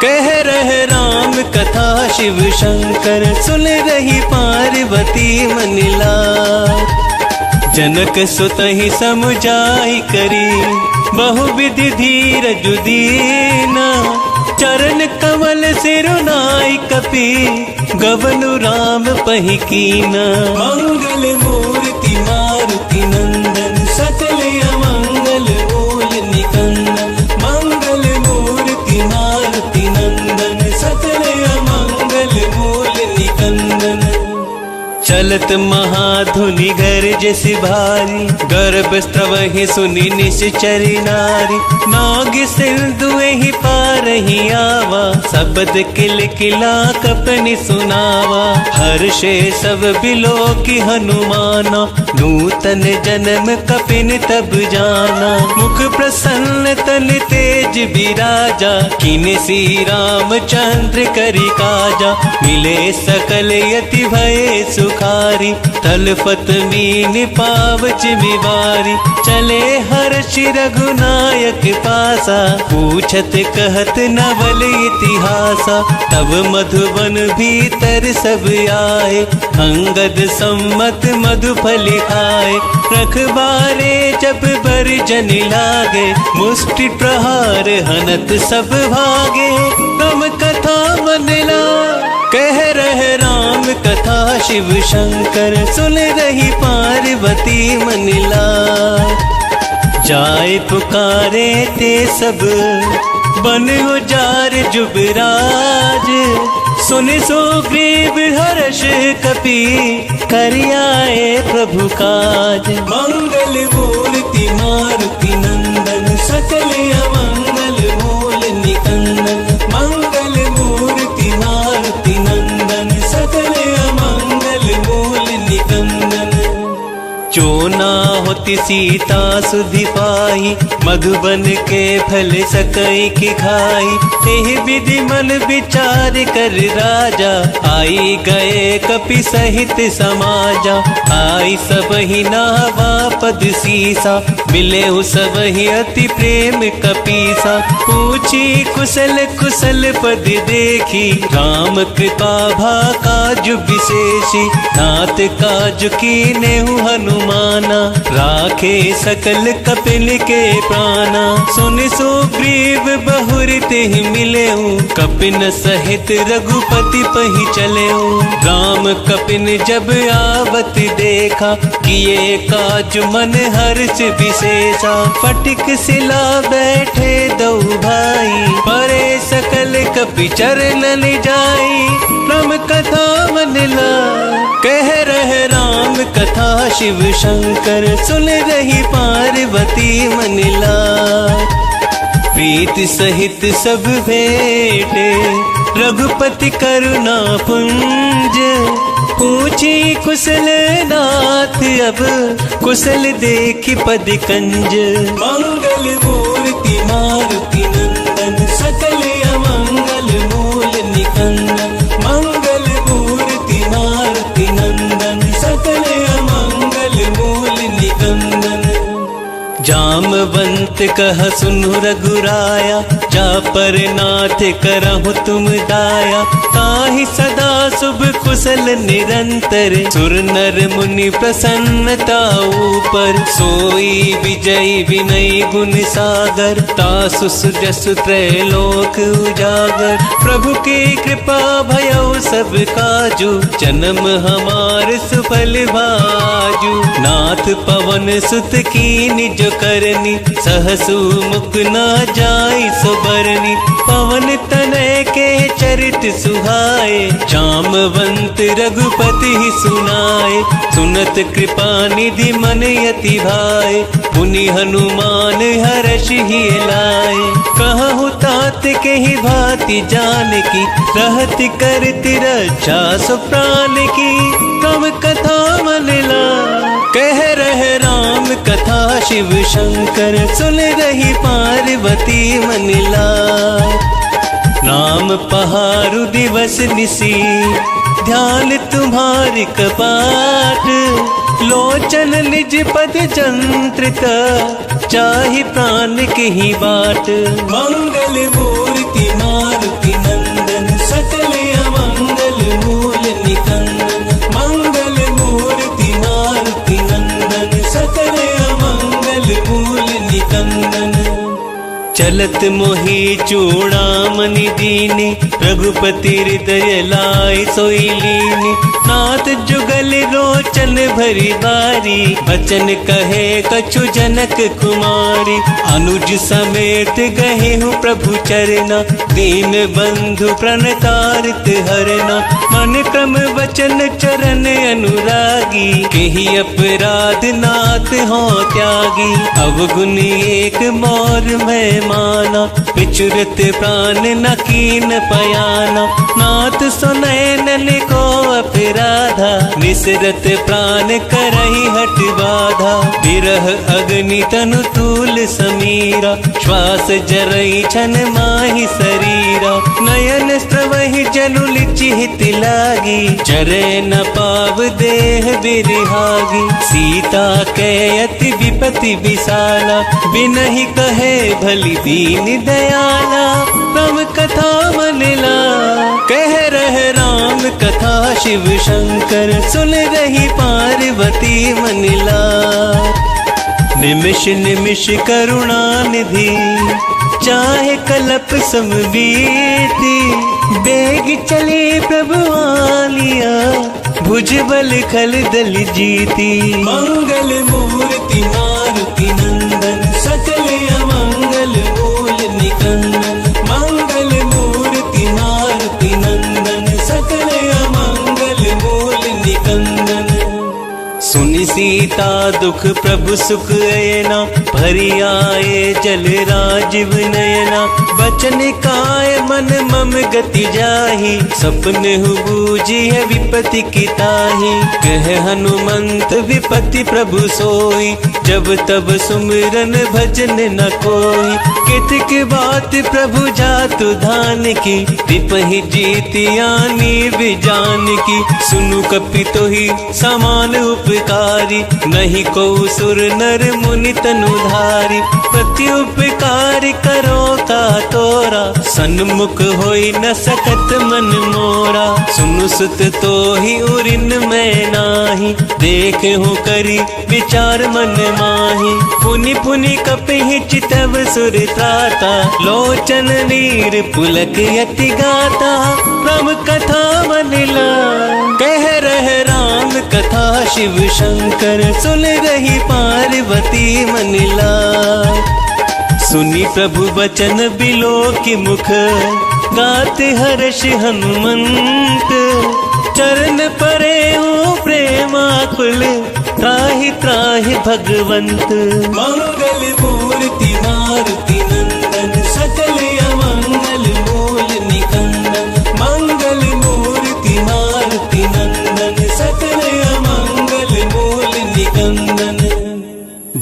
कह रहे राम कथा, शिव शंकर सुन रही पार्वती मन लाय। जनक सुत ही समुझाई करी, बहुविधि धीरज दीना। चरण कमल सिरुनाई कपि, गवनु राम पहि कीना। मंगल मूर्ति मारुति नंदन, सकल अमंगल मूल निकंदन। मंगल मूर्ति मारुति नंदन, सकल अमंगल मूल निकंदन। चलत महादेव धुनि घर जस भारी, गर्भ स्त्रवहि सुनि निश्चरी नारी। नाग सिंधुए ही पार ही आवा, शब्द किल किला कपनि सुनावा। हर्षे सब बिलो की हनुमाना, नूतन जन्म कपिन तब जाना। मुख प्रसन्न तन तेज विराजा, किन सी रामचंद्र करि काजा। मिले सकल यति भय सुखारी, तलफत मीन पावच बिवारी। चले हर्षि रघुनायक पासा, पूछत कहत नवल इतिहासा। तब मधुबन भीतर सब आए, अंगद सम्मत मधुफल खाए। रखबारे जब बरजन लागे, मुष्टि प्रहार हनत सब भागे। राम कथा मनला कह रहे राम कथा, शिव शंकर सुन रही पार्वती मनला। जाए पुकारे ते सब, बन उजार जुबराज। सुनि सुग्रीव हर्ष कपि, करि आए प्रभु काज। मंगल मूर्ति मारुति नंदन, सकल अमंगल मूल निकंदन। मंगल मूर्ति मारुति नंदन, सकल अमंगल मूल निकंदन। जो ना होती सीता सुधि पाई, मधुबन के फल सकई की खाई। तेह विधि मन विचार कर राजा, आई गए कपि सहित समाजा। आई सब ही नावा पद सीसा, मिले सब ही अति प्रेम कपीसा। पूछी कुशल कुशल पद देखी, राम कृपा भा काज विशेषी। नाथ काज कीने हनुमाना, राखे सकल कपिल के प्राणा। सुन सुग्रीव बहुर तेहि मिलेऊ, कपिन सहित रघुपति पहि चलेऊ। राम कपिन जब आवत देखा, किए काज मन हर्ष विशेषा। फटिक सिला बैठे दो भाई, परे सकल कपि चरणन जाई। राम कथा मनला कह रहे राम कथा, शिव शंकर सुन रही पार्वती मनला। प्रीति सहित सब भेटे, रघुपति करुणा पुंज। पूछी कुशल नाथ अब, कुशल देखी पद कंज। मंगल मूर्ति मारुति नंदन, सकल अमंगल मूल निकंदन। मंगल मूर्ति मारुति नंदन, सकल अमंगल मूल निकंदन। जामवंत कह सुनु रघुराया, जा पर नाथ करहु तुम दाया। ताहि सदा शुभ कुशल निरंतर, सुर नर मुनि प्रसन्नता ऊपर। सोई विजयी विनय गुण सागर, तासु सुजसु त्रैलोक उजागर। प्रभु की कृपा भयउ सब काजू, जन्म हमार सुफल भाजू। नाथ पवन सुत की निज करनी, सहसु मुख न जाई सुबरनी। पवन तनय के चरित सुहाए, जामवंत रघुपति ही सुनाए। सुनत कृपा निधि मन यति भाए, पुनि हनुमान हर्ष ही लाए। कहु तात के ही भांति जान की, रहति करति रक्षा सो प्राण की। राम कथा मनला कह रहे राम कथा, शिव शंकर सुन रही पार्वती मनला। राम पहारु दिवस निसी, ध्यान तुम्हारी कपाट। लोचन निज पद जंत्रित, चाहि प्राण के ही बाट। मंगल मूर्ति मारुति नंदन, सकल अमंगल मूल निकंदन। मंगल मूर्ति मारुति नंदन, सकल अमंगल मूल निकंदन। चलत मोही चूड़ामणि दीनी, रघुपति हृदय लाई सोई लीनी। नाथ जुगल रोचन भरी बारी, बचन कहे कछु जनक कुमारी। अनुज समेत गहे हूँ प्रभु चरना, दीन बंधु प्रणतारित हरना। मन क्रम वचन चरण अनुरागी, केहि अपराध नाथ हो त्यागी। अवगुण एक मोर में माना, विचुरत प्राण न कीन पयाना। नाथ सुनैनन को अपराधा, निसरत प्राण करहि हट बाधा। विरह अग्नि तनु तूल समीरा, श्वास जरई छन माहि शरीरा। नयन स्रवहि जनु लिचिहित लागी, चरे न पाव देह बिरहागी। सीता के अति विपति विशाला, बिनहि कहे भली दीन दयाला। राम कथा मनिला, कह रहे राम कथा शिव शंकर। सुन रही पार्वती मनिला, निमिष निमिष करुणा निधि, चाहे कल्प समबीती। बेग चले प्रभु आलिया, भुजबल खल दल जीती। मंगल मूर्ति मारुति नंदन, सकल अमंगल मूल निकंदन। मंगल मूर्ति मारुति नंदन, सकल अमंगल मूल निकंदन। सुनि सीता दुख प्रभु सुख अयना, भरी आए जल राजीव नयना। बचन काय मन मम गति जाहि, सपन हु बूझी है विपति की ताहि। कह हनुमंत विपति प्रभु सोई, जब तब सुमिरन भजन न कोई। कितक बात प्रभु जातु धान की, विपहि जीतियानी विजान की। सुनु कपितो ही समान उपकारी, नहीं को सुर नर मुनि तनुधारी। प्रति उपकार करो का तोरा, सन्मुख होई न सकत मन मोरा। सुनु सुत तो ही उरिन में नाही, देखे हो करी विचार मन माही। पुनि पुनि कपिहि चितव सुर त्राता, लोचन नीर पुलक यति गाता। राम कथा मनिला, कह रहे राम कथा शिव शंकर। सुन रही पार्वती मनिला, सुनी प्रभु वचन बिलो की मुख। गाते हर्ष हनुमंत, चरण परे हो प्रेमाकुल। त्राहि त्राहि भगवंत, मंगल मूर्ति मारुति नंदन। सकल अमंगल मूल निकंदन, मंगल मूर्ति मारुति नंदन। सकल अमंगल मूल निकंदन।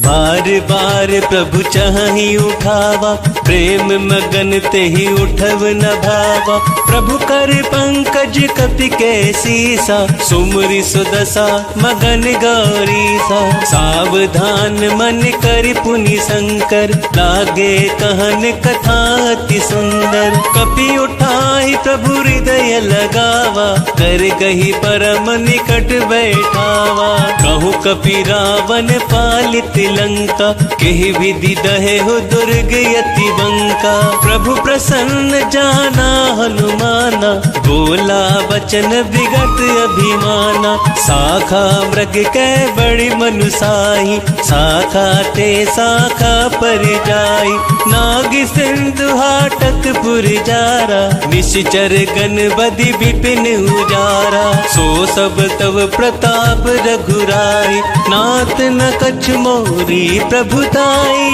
बार बार प्रभु चाहि उठावा, प्रेम मगन तेहि उठव न भावा। प्रभु कर पंकज कपि के सीसा, सुमरि सुदशा मगन गौरीसा। सावधान मन कर पुनि शंकर, लागे कहन कथा अति सुंदर। कपि उठाई प्रभु हृदय लगावा, कर गही परम निकट बैठावा। कहूँ कपि रावण पालित लंका, केहि विधि दहे हो दुर्ग यति बंका। प्रभु प्रसन्न जाना हनुमाना, बोला वचन विगत अभिमाना। शाखा मृग कै बड़ी मनुसाही, शाखा ते शाखा पर जाई। नाग सिंधु हाटक पुर जारा, निश्चर गण बधि विपिन उजारा। सो सब तव प्रताप रघुराई, नाथ न कछु मोरी प्रभुताई।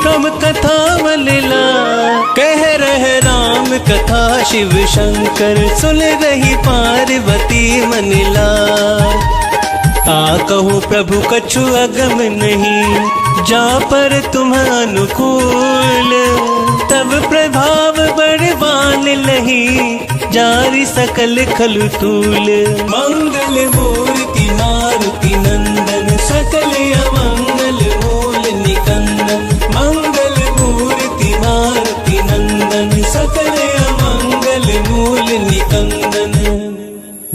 राम कथा मनिला, कह रहे राम कथा शिव शंकर। सुन रही पार्वती मनिला, ता कहूँ प्रभु कछु अगम नहीं। जा पर तुम अनुकूल, तब प्रभाव बड़वान लही। जारी सकल खलु तूल, मंगल मूर्ति मारुति नंदन। सकल अमंगल मूल निकंदन, मंगल मूर्ति मारुति नंदन। सकल अमंगल मूल निकंदन।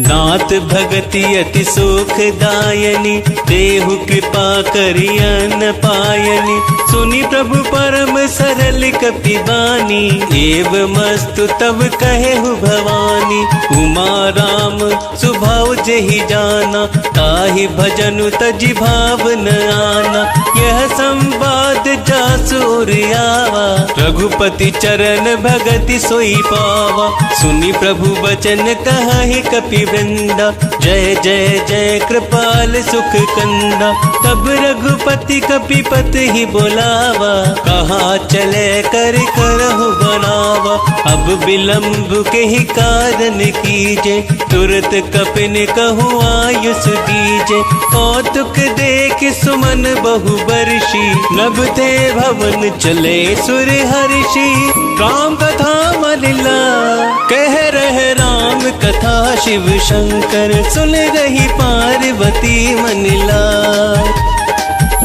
नाथ भगति अति सुख दायनी, देहु कृपा करियन पायनी। सुनि प्रभु परम सरल कपि बानी, एव मस्तु तब कहु भवानी। उमा राम स्वभाव जेहि जाना, ताहि भजनु तजि भाव न आना। यह संवाद जासुर आवा, रघुपति चरण भगति सोई पावा। सुनि प्रभु बचन कहि कपि वृंदा, जय जय जय कृपाल सुख कंदा। तब रघुपति कपिपति ही बोलावा, कहाँ चले कर करहु बनावा। अब विलंब के ही कारण कीजे, तुरत कपिन कहूँ आयुष दीजे। कौतुक देख सुमन बहु बरसी, नभ थे भवन चले सुर हर्षि। राम कथा मलिला कह रहे राम कथा, शिव शंकर सुन रही पार्वती मनिला।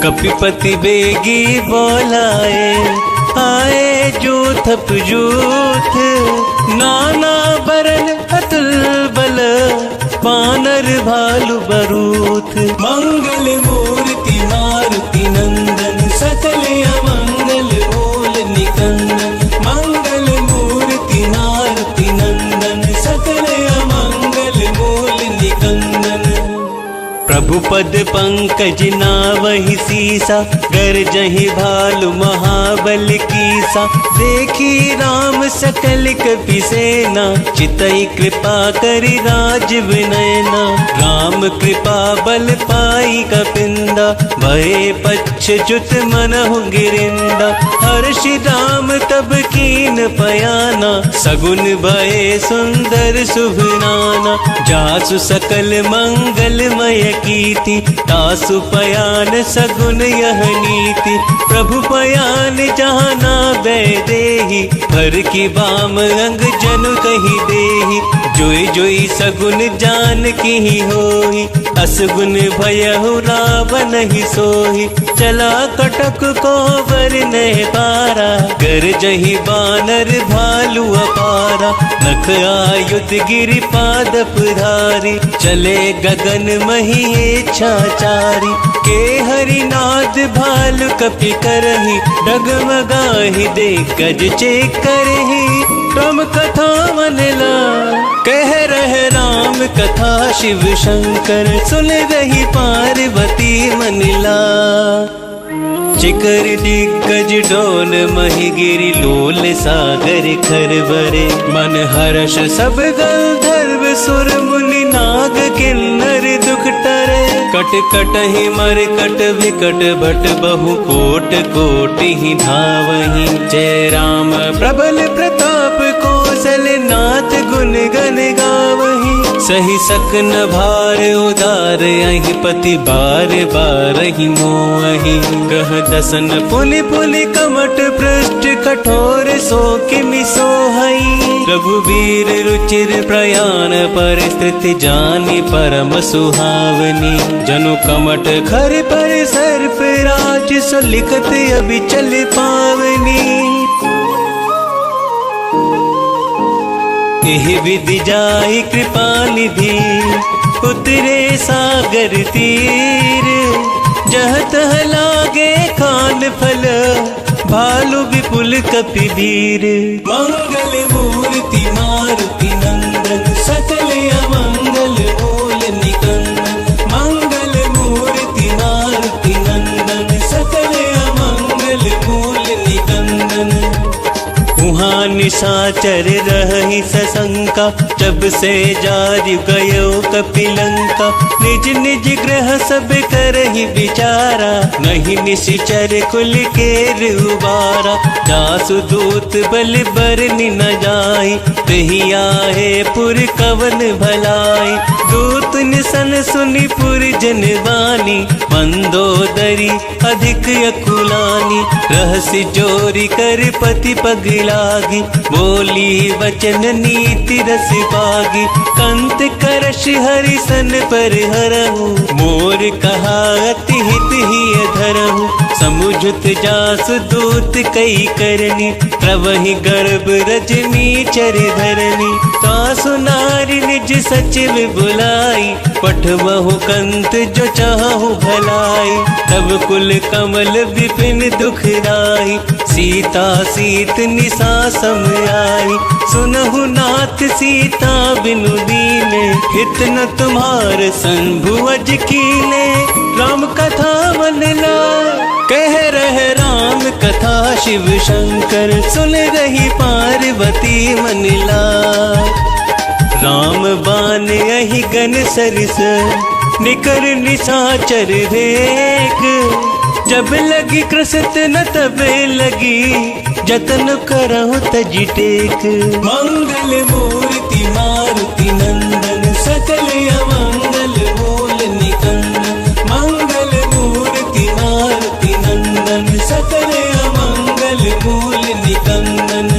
कपिपति बेगी बोलाए, आए जूथ जूथ। नाना बरन अतुल बल, बानर भालु बरूथ। मंगल मूर्ति मारुति नंदन, सकल अमंगल मूल निकंदन। मंगल मूर्ति मारुति नंदन, सकल अमंगल मूल निकंदन। प्रभु पद पंकज नावहि सीसा, गरजहि भालु महाबल कीसा। देखी राम सकल कपि सेना, चितई कृपा करि राजीव नयना। राम कृपा बल पाई कपिंदा, भये पच्छ जुत मनहु गिरिंदा। हर्षि राम तब कीन पयाना, सगुन भये सुंदर शुभ नाना। जासु सकल मंगलमय कीर्ति, तासु पयान सगुन यह नीति। प्रभु पयान जहाना देहि, हर की बाम अंग जनु कही देहि। जोई जोई सगुन जान की ही होई, असगुन भयहु रावण ही सोही। चला कटक को बर नहीं पारा, गरजहि बानर भालु अपारा। नख आयुध गिरि पादप धारी, चले गगन मही इच्छाचारी। के हरिनाद भालु कपि करहि, डगमगाहि दे गज चेक करहि। राम कथा मनला कह रहे राम कथा, शिव शंकर सुन रही पार्वती मनिला। चिकर दिग्गज डोल मही गिरि, लोल सागर खरबरे। मन हर्ष सब गंधर्व सुर मुनि, नाग किन्नर दुख टरे। कट कट ही मर कट विकट भट, बहु कोट कोट ही धावहि। जय राम प्रबल प्रताप, कौशल नाथ गुण गण गावहि। सही सकन भार उदार, अहि पति बार बार ही मोहि। कह दसन पुनि पुनि कमट पृष्ठ, कठोर सो किमि सोहई। रघुवीर रुचिर प्रयाण, परिस्थिति जानी परम सुहावनी। जनु कमट खर पर सर्प राज, सो लिखत अभी चल पावनी। एहि विधि जाहि कृपा निधि, उतरे सागर तीर। जह तह लागे खान फल, भालु विपुल कपि धीर। मंगल मूर्ति मारुति नंदन, सकल अमंगल मूल निकंदन। मंगल मूर्ति मारुति नंदन, सकल अमंगल मूल निकंदन। उहाँ निशाचर रहि सशंका, जब से जारि गयो कपिलंका। निज निज ग्रह सब करहि विचारा, नहीं निशिचर कुल केर उबारा। जासु दूत बल बरनि न जाई, तहि आहे पुर कवन भलाई। दूत निसन सुनि पुर जन बानी, मंदोदरी अधिक अकुलानी। रहसि जोरी कर पति पगलागी, बोली वचन नीति रस पागी। कंत करश हरिसन पर हरहु, मोर कहा अति हित ही धरहु। समुझत जासु दूत कई करनी, प्रवहि गर्भ रजनी चर धरनी। तासु नारी निज सचिव बुलाई, पठवहु कंत जो चाहु भलाई। तब कुल कमल विपिन दुखदाई, सीता सीत निसा सम आई। सुनहु नाथ सीता बिनु दीने, हित न तुम्हार संभुअज कीने। राम कथा मन लाय, कह रहे राम कथा शिव शंकर। सुन रही पार्वती मन लाय। राम बान यही गन सरिस, निकर निशाचर देख। जब लगी कृसत न तबे लगी, जतन करहु तज टेक। मंगल मूर्ति मारुति नंदन, सकल अमंगल मूल निकंदन। मंगल मूर्ति मारुति नंदन, सकल अमंगल मूल निकंदन।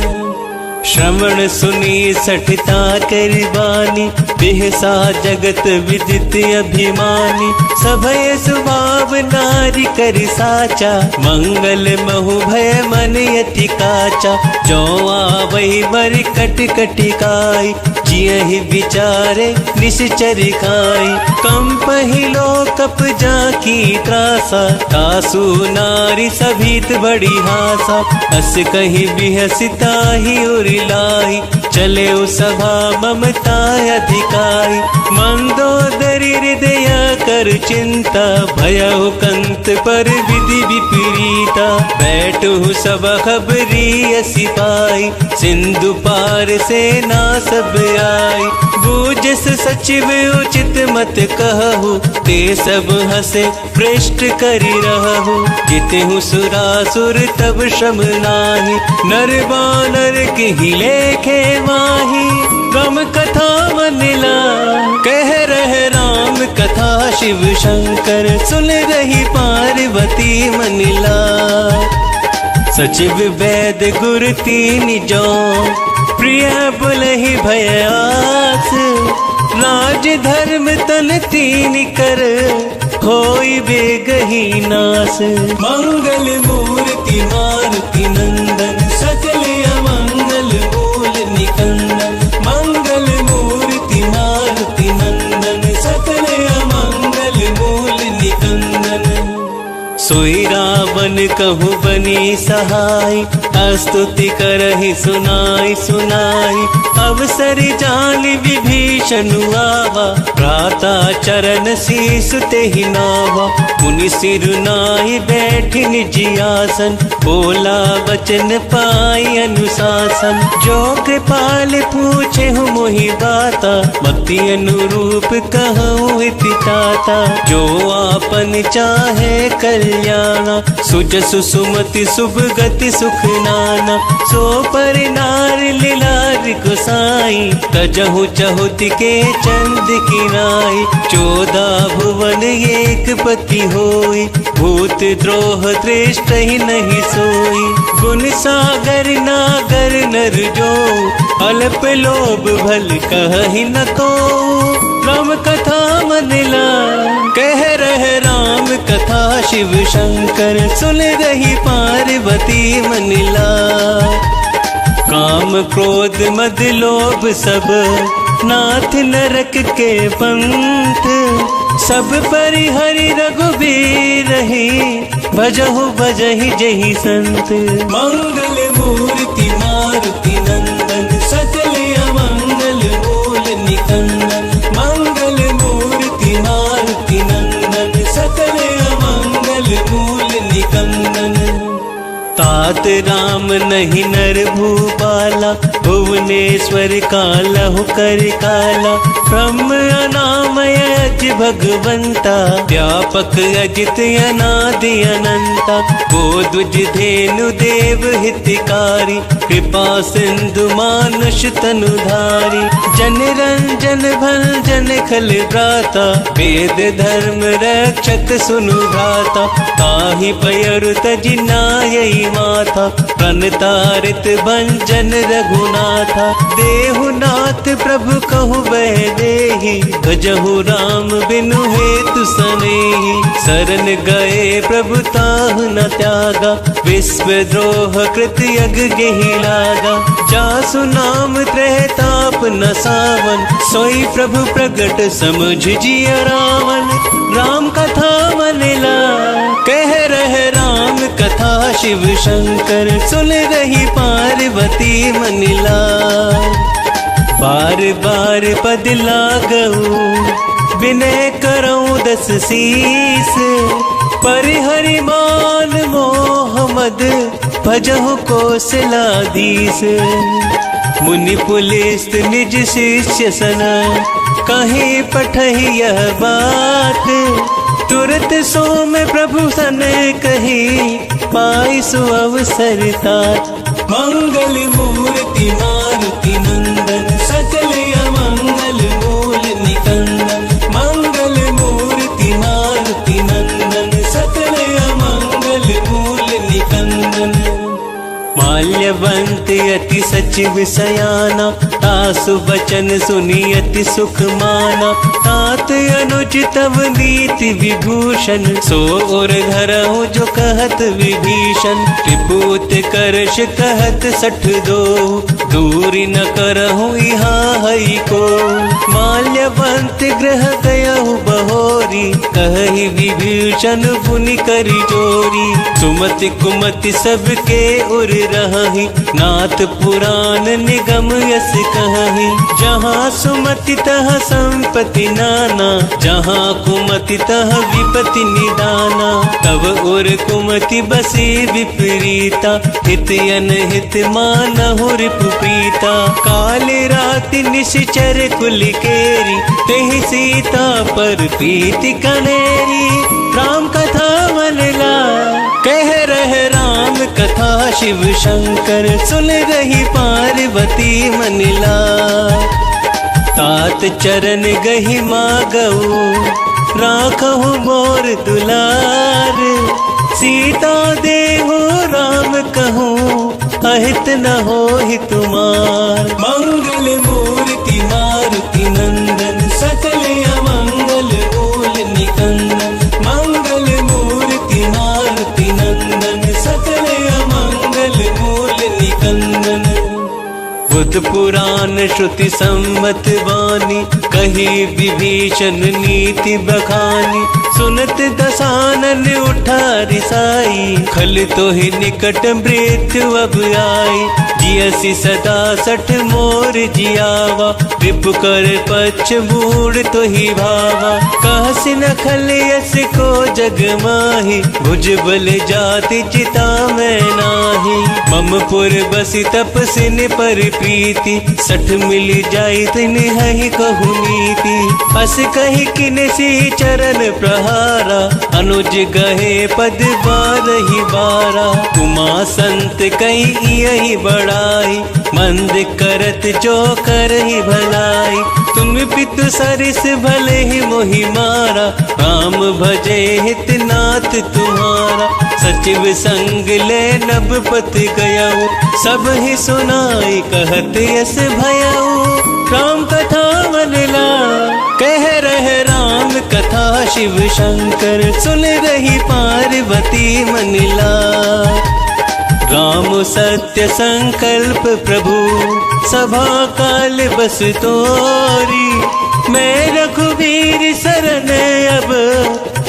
श्रवण सुनी सठता कर बानी, बिहसा जगत विदित अभिमानी। सभय स्वभाव नारी कर साचा, मंगल महु भय मन यति काचा। जो आवै बर कट कटिकाई, जियहि विचारे निश्चर खाई। कंपहि लोकप जाकी त्रासा, तासु नारी सभीत बड़ी हासा। अस कहि बिहसिता ही उरिलाई, चले सभा ममता अधिकाई। मंदोदरी हृदय कर चिंता, भयउ कंत पर विधि विपरीता। बैठु सब खबरी सिपाही, सिंधु पार से ना सब आई। बूझस सचिव उचित मत कहु, ते सब हसे पृष्ठ करि रहु। जितहु सुरासुर तब श्रम नाही, नर बानर के लेखे माही। राम कथा मन लाय, कह रहे राम कथा शिव शंकर। सुन रही पार्वती मन लाय। सचिव वैद गुर तीन जो, प्रिय बुलहि भयास। राज धर्म तन तीन कर, होई बेगही नास। मंगल मूर्ति मारुति नंदन, सकल अमंगल मूल निकंदन। मंगल मूर्ति मारुति नंदन, सकल अमंगल मूल निकंदन। सोई रावण कहु बनी सहाय, स्तुति करहि सुनाई सुनाई। अवसर जान विभीषण आवा, भ्राता चरण शीस तेहि नावा। मुनि सिर नाई बैठि निज आसन, बोला वचन पाई अनुशासन। जो कृपाल पूछे हूँ मोहि बाता, मति अनुरूप कहूँ इति ताता। जो आपन चाहे कल्याणा, सुजसु सुमति शुभ गति सुख नाना। सो पर नार लीलार गोसाई, तजहु चहुति के चंद किनाई। 14 भुवन एक पति होई, भूत द्रोह दृष्ट ही नहीं सोई। गुण सागर नागर नर जो, अल्प लोभ भल कहि न को। राम कथा मन लाय, कह रहे राम कथा शिव शंकर। सुन रही पार्वती मन लाय। काम क्रोध मद लोभ सब, नाथ नरक के पंथ। सब परिहरि रघुबीर ही, भजहु भजहि जहि संत। मंगल मूर्ति मारुति नंदन, सकल अमंगल मूल निकंदन। मंगल मूर्ति मारुति नंदन, सकल अमंगल मूल निकंदन। तात राम नहीं नर भूपाला, भुवनेश्वर कालहु कर काला। ब्रह्म अनामय अज भगवंता, व्यापक अजित अनादि अनंता। गोद्विज धेनु देव हितकारी, कृपा सिंधु मानुष तनुधारी। जन रंजन भंजन खल भ्राता, वेद धर्म रक्षक सुनु भ्राता। ताहि पयरु तजि नायई माथा, प्रणतारित भंजन रघुनाथा। देहुनाथ प्रभु कहु बह देहि, भजहु राम बिनु हेतु सनेहि। शरण गए प्रभु ताहु न त्यागा, विश्वद्रोह कृत यज्ञ ही लागा। जासु नाम त्रहताप न सावन, सोई प्रभु प्रगट समझ जिया रावण। राम कथा मन ला कह रहे राम कथा, शिव शंकर सुन रही पार्वती मन ला। बार बार पद लागऊ विनय करऊं दस शीस, परिहरि मान मोहम्मद भजहु कौशलाधीश। मुनि पुलिस निज शिष्य सना, कहीं पठही यह बात। तुरत सो में प्रभु सन कही, पाई सो अवसर तात। मंगल मूर्ति मारुति नंदन, सकल अमंगल मूल निकंदन। मंगल मूर्ति मारुति नंदन, सकल अमंगल मूल निकंदन। माल्यवंत अति सचिव सयाना, तासु बचन सुनी अति सुख माना। तात अनुज तव नीति विभूषण, सो और धरहु जो कहत विभीषण। त्रिपुत करश कहत 62, दूरी न करहु यहाँ हई को। माल्यवंत ग्रह गयहु बहोरी, कहि विभीषण पुनि करि जोरी। सुमति कुमति सबके उर रही, नाथ पुराण निगम यस कहि। जहाँ सुमति तह संपत्ति नाना, जहाँ कुमति तह विपति निदाना। तब उर कुमति बसी विपरीता, हित अनहित मानहु रिपु प्रीता। काल राति निश्चर कुल केरी, तेहि सीता पर प्रीति कनेरी। राम कथा मन ला कह रहे राम कथा, शिव शंकर सुन रही पार्वती मन ला। तात चरण गहि मागऊ, राखहु मोर दुलार। सीता देहु राम कहूँ, अहित न होहि तुमार। मंगल मूर्ति मारुति नंदन, सकल अमंगल मूल निकंदन। मंगल मूर्ति मारुति नंदन, सकल अमंगल मूल निकंदन। बुध पुराण श्रुति सम्मत वाणी, कही विभीषण नीति बखानी। सुनत दसानन उठा रिसाई, खल तो ही निकट मृत्यु अब आई। जियसि सदा 60 मोर जियावा, रिपु कर पक्ष बूढ़ तो ही भावा। कहसि न खल यस को जग माही, भुज बल जाति चिता में नाही। मम पुर बसी तपसिन पर प्रीति, 60 मिल जाई तिन हहि कहु नीति। अस कही किन सी चरण प्रहारा, अनुज गहे पद बारहि बारा। तुमा संत कई यही बड़ाई, मंद करत जो करहि भलाई। तुम पितु सरिस भले ही मोहि मारा, राम भजे हित नाथ तुम्हारा। सचिव संग ले नभ पत गयऊ, सब ही सुनाई कहत यस भयऊ। राम कथा मन ला कह रहे राम कथा, शिव शंकर सुन रही पार्वती मन ला। राम सत्य संकल्प प्रभु, सभा काल बस तोरी। मैं रघुवीर शरण अब,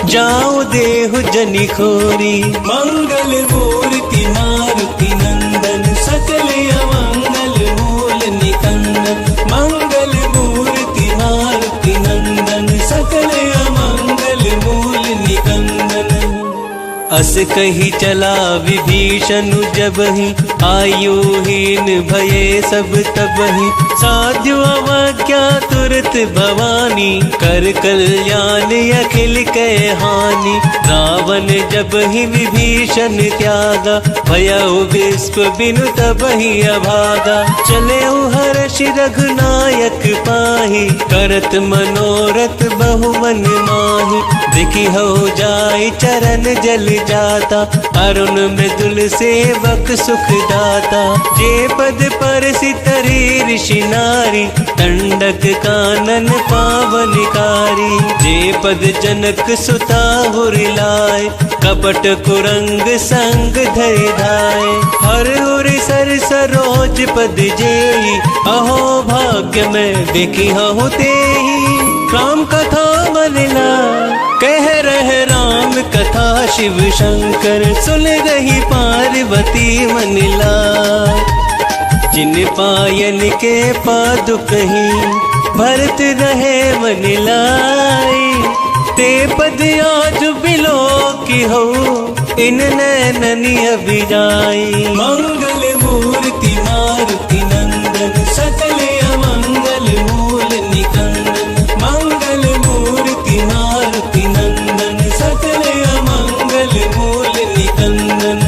जाऊं देहु जनि खोरी। मंगल मूर्ति मारुति नंदन, सकल अमंगल मूल निकंदन। मंगल मूर्ति मारुति नंदन, सकल अमंगल मूल निकंदन। अस कही चला विभीषण जबहि, आयुहीन भये सब तबहि। साध्य अवज्ञा तुरत भवानी, कर कल्याण अखिल कै हानि। रावण जबहि विभीषण त्यागा, भयउ विश्व बिनु तबहि अभागा। चले हर्ष रघुनायक पाहि, करत मनोरथ बहु मन माहि। देखि हो जाय चरण जल जाता, अरुण मृदुल सेवक सुख दाता। जे पद पर सितरी ऋषि नारी, दंडक कानन पावनकारी। जे पद जनक सुता हुरिलाए, कपट कुरंग संग धरि धाय। हर उर सर सरोज पद जेहि, अहो भाग्य में देखी हूँ तेहि। राम कथा मनला कह रहे राम कथा, शिव शंकर सुन रही पार्वती मनला। जिन पायन के पादुक ही, भरत रहे मन लाई। ते पद आज बिलो की हो, इन नैननी अभिजाई। मंगल मूर्ति मारुति नंदन, सकल अमंगल मूल निकंदन। मंगल मूर्ति मारुति नंदन, सकल अमंगल मूल निकंदन।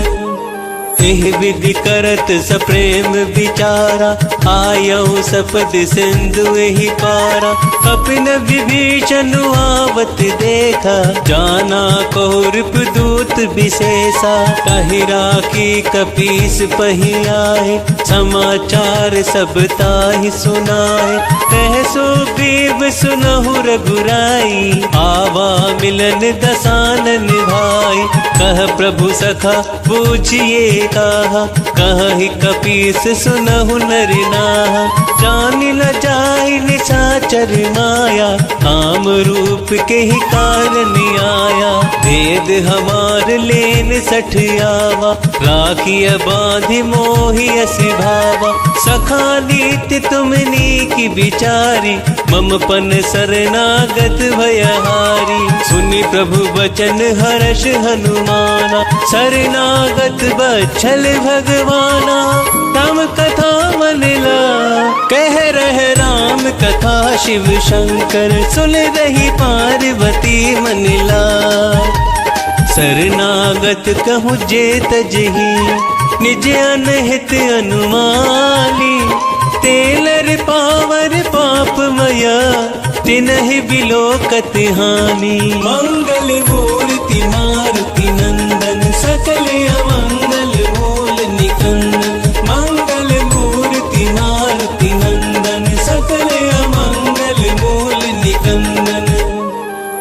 एह विधि करत सप्रेम विचारा, आयऊ सपद सिंधु एहि पारा। कपिन विभीषण आवत देखा, जाना कौरव दूत विशेषा। कहि राखी कपीस पहि आए, समाचार सब ताहि सुनाए। कह सुग्रीव सुनहु रघुराई, आवा मिलन दसानन भाई। कह प्रभु सखा बूझिए कहा, कहि कपीस सुनहु नर नाहा। जान न जाहि निशाचर माया, काम रूप के ही कारण आया। वेद हमार लेन सठ आवा, राखिय बांधि मोहि असि भावा। सखा नीति तुमनी की विचारी, मम पन शरणागत भयहारी। सुनि प्रभु वचन हर्ष हनुमाना, शरणागत बच्छल भगवाना। राम कथा मनला कह रहे राम कथा, शिव शंकर सुन रही पार्वती मनला। शरणागत कहूँ जे तजही, निज अनहित अनुमानी। तेलर पावर पापमया, तिनहि बिलोकत हानि। मंगल मूर्ति मारुति नंदन, सकल अमंगल मूल निकंदन। मंगल मूर्ति मारुति नंदन, सकल अमंगल मूल निकंदन।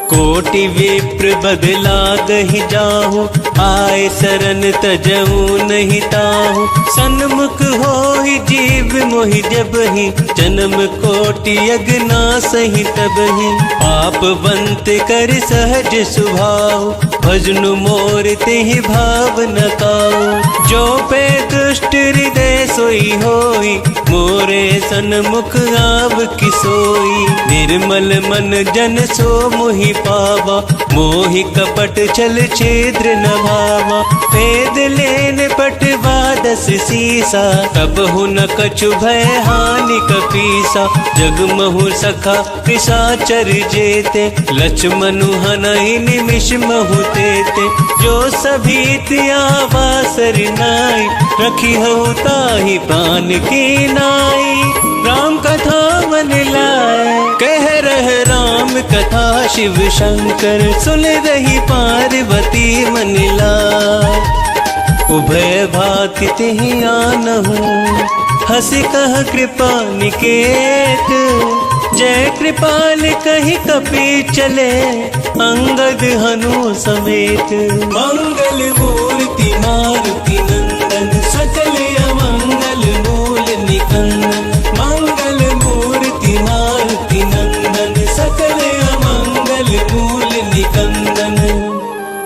कोटि विप्र बदला दहि जाहु, आए शरण तजऊ नहीं ताहु। सन्मुख होहि जीव मोहि जबहि, जन्म कोटि अगना सहि तबहि। पाप बंत कर सहज सुभाव, भजनु मोर तेहि भाव न काऊ। जो पे दुष्ट हृदय सोई होई, मोरे सन्मुख आव किसोई। निर्मल मन जन सो मोहि पावा, मोहि कपट छल छिद्र न भावा। वेद लेन पटवा दस सीसा, कबहु न कछु भय हानि कपीसा। जगमहु सखा पिशाचर जेते, लक्ष्मनु हनहि निमिष महु तेते। जो सभीत आवा सरनाई, रखी हऊ ताहि प्राण की नाई। राम कथा मन लाए कह रहे राम कथा, शिव शंकर सुन रही पार्वती मनला। उभय भाति तेहि आनहु, हंसी कह कृपा निकेत। जय कृपाल कहि कपि चले, अंगद हनु समेत। मंगल मूर्ति मारुति नंदन, सकल अमंगल मूल निकंदन। मंगल मूर्ति मारुति नंदन, सकल अमंगल मूल निकंदन।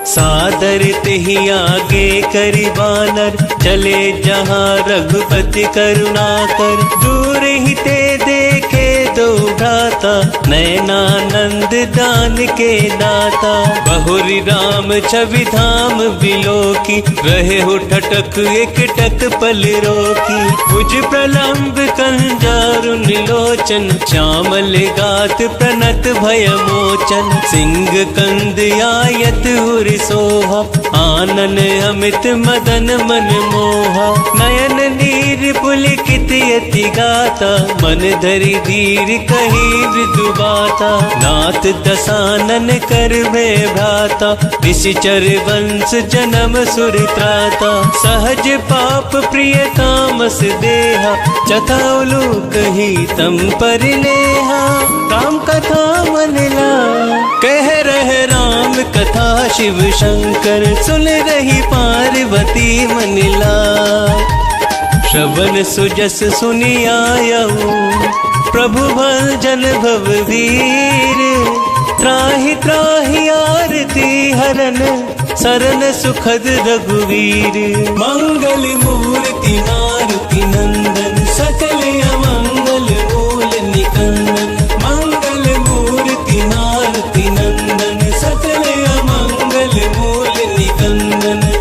सादर तेहि आगे करि बानर, चले जहाँ रघुपति करुणाकर। दूर ही ते देखे दो भ्राता, नयनानंद दान के दाता। बहुरी राम छवि धाम बिलोकी, रहे हो ठटक एक टक पल रोकी। भुज प्रलंब कंजारुन लोचन, श्यामल गात प्रणत भय मोचन। सिंह कंद आयत उर सोहा, आनन अमित मदन मन मोहा। नयन नीर पुलकित अति गाता, मन धरि धीर कही मृदु बाता। नाथ दसानन कर में भ्राता, निशिचर वंश जन्म सुर त्राता। सहज पाप प्रिय तामस देहा, चथा उलूक ही तम पर नेहा। राम कथा मन ला, कह रहे राम कथा शिव शंकर। सुन रही पार्वती मन ला, श्रवण सुजस सुनि आयऊ। प्रभु भजन भव वीर, त्राहि त्राहि आरती हरन। शरण सुखद रघुवीर, मंगल मूर्ति मारुति नंदन। सकल अमंगल मूल निकंदन, मंगल मूर्ति मारुति नंदन। सकल अमंगल मूल निकंदन।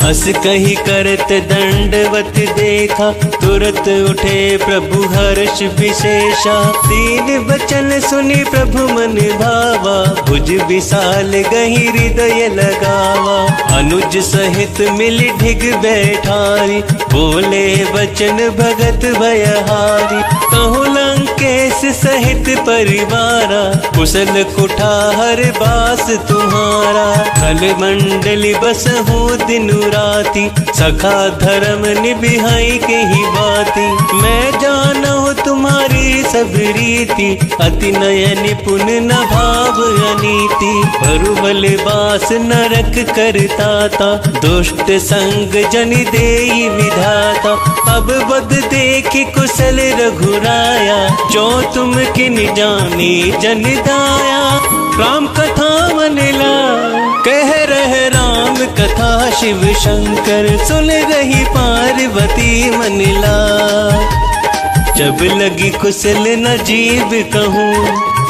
हस कही करत दंडवत देखा, तुरत उठे प्रभु हर्ष विशेषा। दीन वचन सुनि प्रभु मन भावा, भुज विशाल गही हृदय लगावा। अनुज सहित मिल ढिग बैठारी, बोले वचन भगत भयहारी। कहु लंकेश सहित परिवारा, कुशल कुठार बास तुम्हारा। खल मंडली बस हो दिनु राती, सखा धर्म निभिहाई के ही बाती। मैं जानहु तुम्हारी सब रीति, अति नय निपुण न भाव अनीति। बरुबल बास नरक करताता, दुष्ट संग जन देई विधाता। अब बद देखि कुशल रघुराया, जो तुम किन जानी जन दाया। राम कथा मन ला, कह रहे राम कथा शिव शंकर। सुन रही पार्वती मन ला, जब लगी कुशल न जीव कहूँ।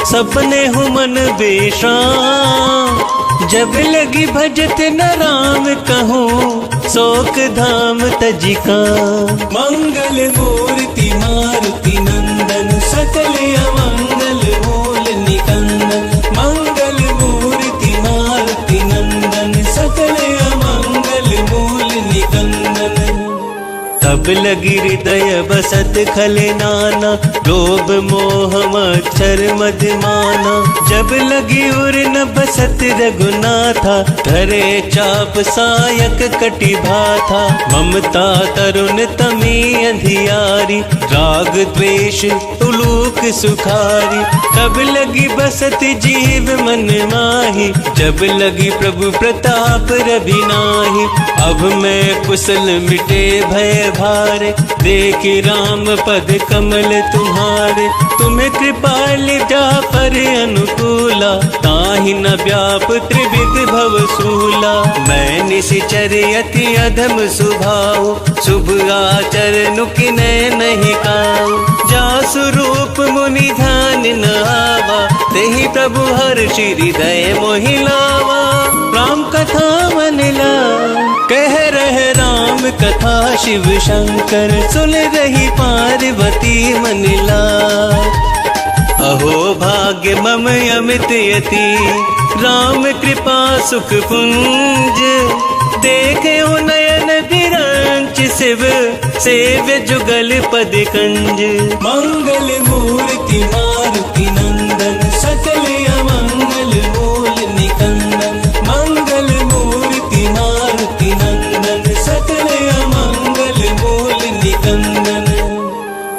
सपने हूँ मन बेशाम, जब लगी भजत न राम कहूँ। शोक धाम तजिका, मंगल मूर्ति मारुति नंदन। सकल अमंगल मूल निकंदन, मंगल मूर्ति मारुति नंदन। सकल अमंगल मूल निकंदन। तब लगी हृदय बसत खल नाना, लोभ मोह मच्छर मद माना। जब लगी उर न बसत रघुनाथा, धरे चाप सायक कटि भाथा। ममता तरुण तमी अंधियारी, राग द्वेष उलूक सुखारी। तब लगी बसत जीव मन माही, जब लगी प्रभु प्रताप रवि नाही। अब मैं कुशल मिटे भय भारे, देखि राम पद कमल तुम्हारे। तुम्हें कृपाल जा पर अनुकूला, ताहि न व्याप त्रिविध भव सूला। मैं निशिचर अति अधम स्वभाव, शुभ आचरण किन्हीं नहीं काऊ। जासु रूप मुनि ध्यान न आवा, तेहि प्रभु हर्षि हृदय मोहि लावा। राम कथा मन ला, कह रहे राम कथा शिव शंकर। सुन रही पार्वती मन ला, अहो भाग्य मम अमित यति। राम कृपा सुख पुंज, देखे हो नयन विरंच शिव। सेव्य जुगल पद कंज, मंगल मूर्ति मारुति नंदन। सकल अमंगल मूल निकंदन, मंगल मूर्ति मारुति नंदन। सकल अमंगल मूल निकंदन।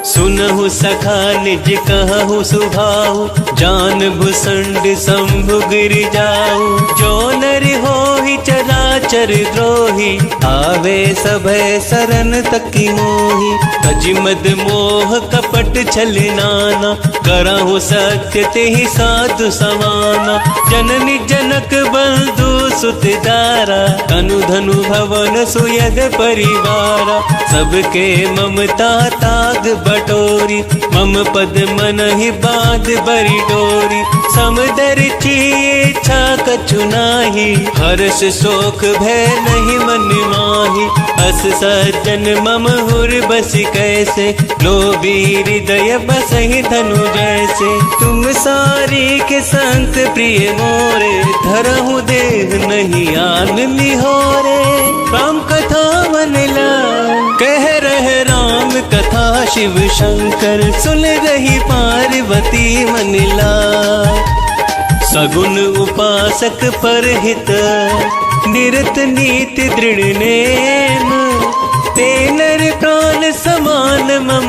सुनहु सखा निज कहु सुभाऊ, जान भुसंड शंभु गिर जाऊ। जो नर होहि चराचर द्रोही, आवे सभय सरन तकी मोही। अजिमद मोह कपट छल नाना, करहु सत्य तेहि साधु समाना। जननी जनक बंधु सुत दारा, तनु धनु भवन सुयग परिवारा। सबके ममता ताग बटोरी, मम पद मन ही बांध बरी डोरी। समदर इच्छा कछु नाही, हर्ष शोक भय नहीं मन माही। अस सज्जन मम हुर बस कैसे, लोभी हृदय बसहि धनु जैसे। तुम सारी के संत प्रिय मोरे, धरहु देह नहीं आन लिहोरे। राम कथा मन ला, कह रहे राम कथा शिव शंकर सुन रही पार्वती मन लाय। सगुन उपासक परहित निरत नीति दृढ़ नेम, ते नर प्राण समान मम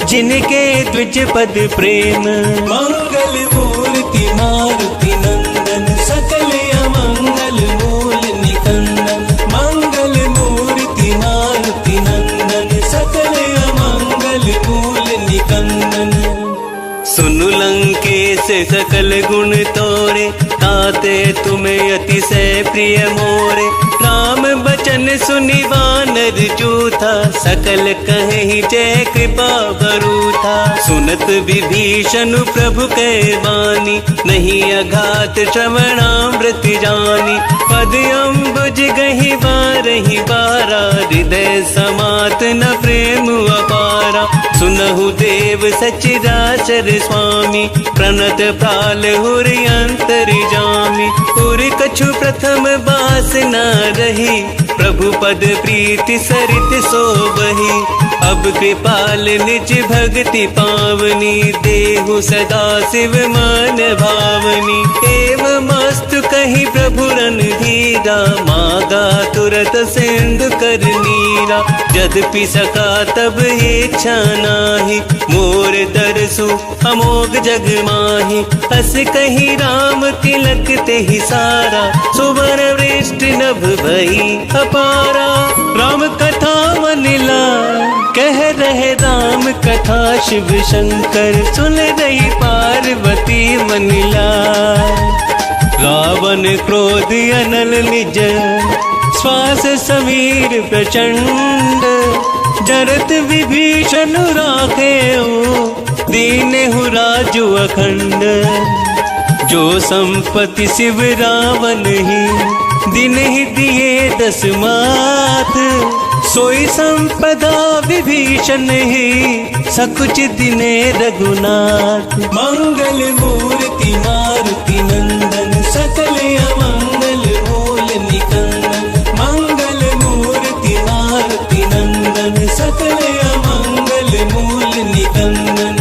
जिनके द्विज पद प्रेम। मंगल मूर्ति मारुति नंदन सकल अमंगल मूल निकंदन, मंगल मूर्ति मारुति नंदन सकल अमंगल मूल निकंदन। सुनु लंकेश सकल गुण तोरे, ताते तुम्हें अतिशय प्रिय मोरे। राम बचन सुनि वानर जूथा, सकल कहि जय कृपा बरूथा। सुनत विभीषण प्रभु कै वाणी, नहीं अघात श्रवणामृत जानी। पद अम्बुज गहि बारहि बारा, हृदय समात न प्रेम अपारा। सुनहु देव सचराचर स्वामी, प्रणत प्राल हुरि अंतर्जामी। उर कछु प्रथम बासना रही, प्रभु पद प्रीति सरित सोबही। अब कृपाल निज भक्ति पावनी, देहु सदा शिव मन भावनी। एवं मस्तु कही प्रभु रणधीरा, मागा तुरत सिंधु कर नीरा। यद्यपि सका तब इच्छा नाही, मोर दरसु अमोघ जग माही। हस कही राम तिलक तेहि सारा, सुवर वृष्ट नभ भई अपारा। राम कथा मन लाय, कह रहे राम कथा शिव शंकर सुन रही पार्वती मन लाय। रावण क्रोध अनल निज, श्वास समीर प्रचंड। जरत विभीषण राखे दीनेहु राजु अखंड। जो संपत्ति शिव रावण ही, दिन ही दिए 10 माथ। सोई संपदा विभीषण ही, सकुच दिने रघुनाथ। मंगल मूर्ति मारुति नंदन, सकल अमंगल मूल निकंदन। मंगल मूर्ति मारुति नंदन, सकल अमंगल मूल निकंदन।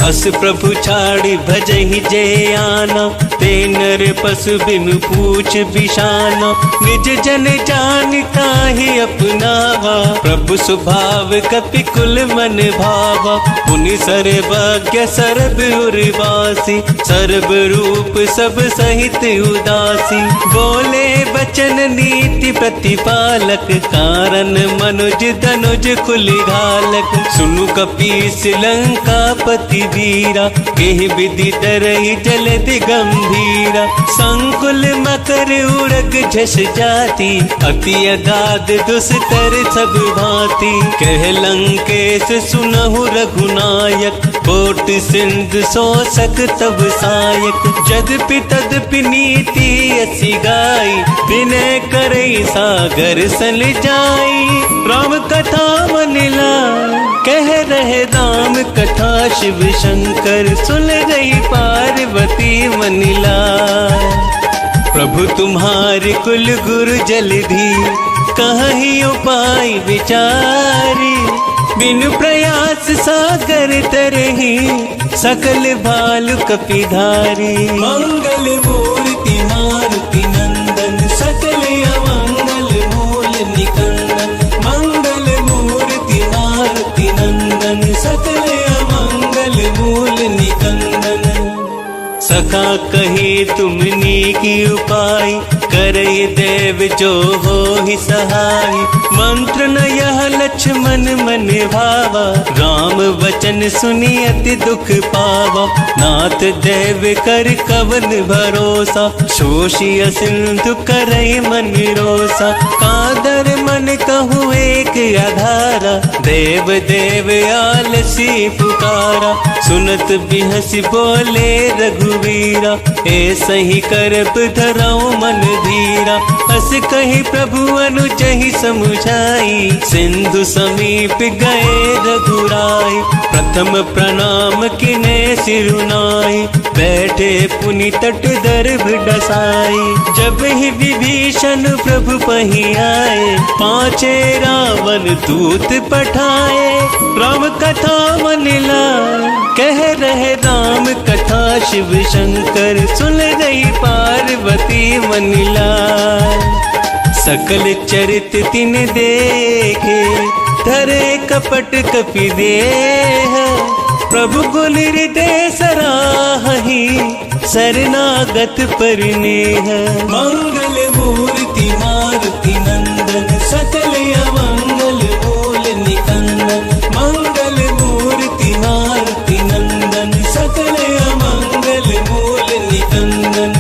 अस प्रभु छाड़ी भजहि जय आना, ते नर पशु बिनु पूछ बिशाना। निज जन जानता ही अपनावा, प्रभु स्वभाव कपि कुल मन भावा। मुनि सर्वज्ञ सर्व उर्वासी, सर्व रूप सब सहित उदासी। बोले बचन नीति प्रतिपालक, कारण मनुज धनुज कुल घालक। सुनु कपीस लंका पति वीरा, केहि विधि डरहि जलधि गंभीरा। संकुल मकर उड़ग झस जाती, अति अगाध दुस्तर सब भांति। कह लंकेश सुनहु रघुनायक, कोट सिंधु शोषक तब सायक। यद्यपि तद्यपि नीति असी गाई, विनय करई सागर सल जाई। राम कथा मन लाय, कह रहे राम कथा शिव शंकर सुन रही पार्वती मन लाय। प्रभु तुम्हारे कुल गुरु जलधि, कहीं उपाय विचारी। बिनु प्रयास सागर तरही, सकल भालु कपिधारी। मंगल मूर्ति मारुति नंदन, सकल अमंगल मूल निकंदन। मंगल मूर्ति मारुति नंदन, सकल अमंगल मूल निकंदन। सखा कही तुमनी की उपाय, करई देव जो हो ही सहाय। मंत्र न यह लक्ष्मण मन भावा, राम वचन सुनी अति दुख पावा। नाथ देव कर कवन भरोसा, शोषिय सिंधु करई मन रोसा। कादर मन कहूँ एक आधारा, देव देव आलसी पुकारा। सुनत बिहसी बोले रघुवीरा, ऐसा ही करब धराऊं मन धीरा। हस कही प्रभु अनुजहि समुझाई, सिंधु समीप गए रघुराई। प्रथम प्रणाम किने सिरुनाई, बैठे पुनि तट दर्भ डसाई। जब ही विभीषण प्रभु पही आए, पांचे रावण दूत पठाए राम कथा मनिला। कह रहे राम कथा शिव शंकर सुन रही पार्वती मनिला। सकल चरित तिन देखे धरे कपट कपि देह। प्रभु गुण हृदय सराहि शरणागत पर नेह। मंगल मूर्ति मारुति नंदन सकल अमंगल मूल निकंदन। मंगल मूर्ति मारुति नंदन सकल अमंगल मूल निकंदन।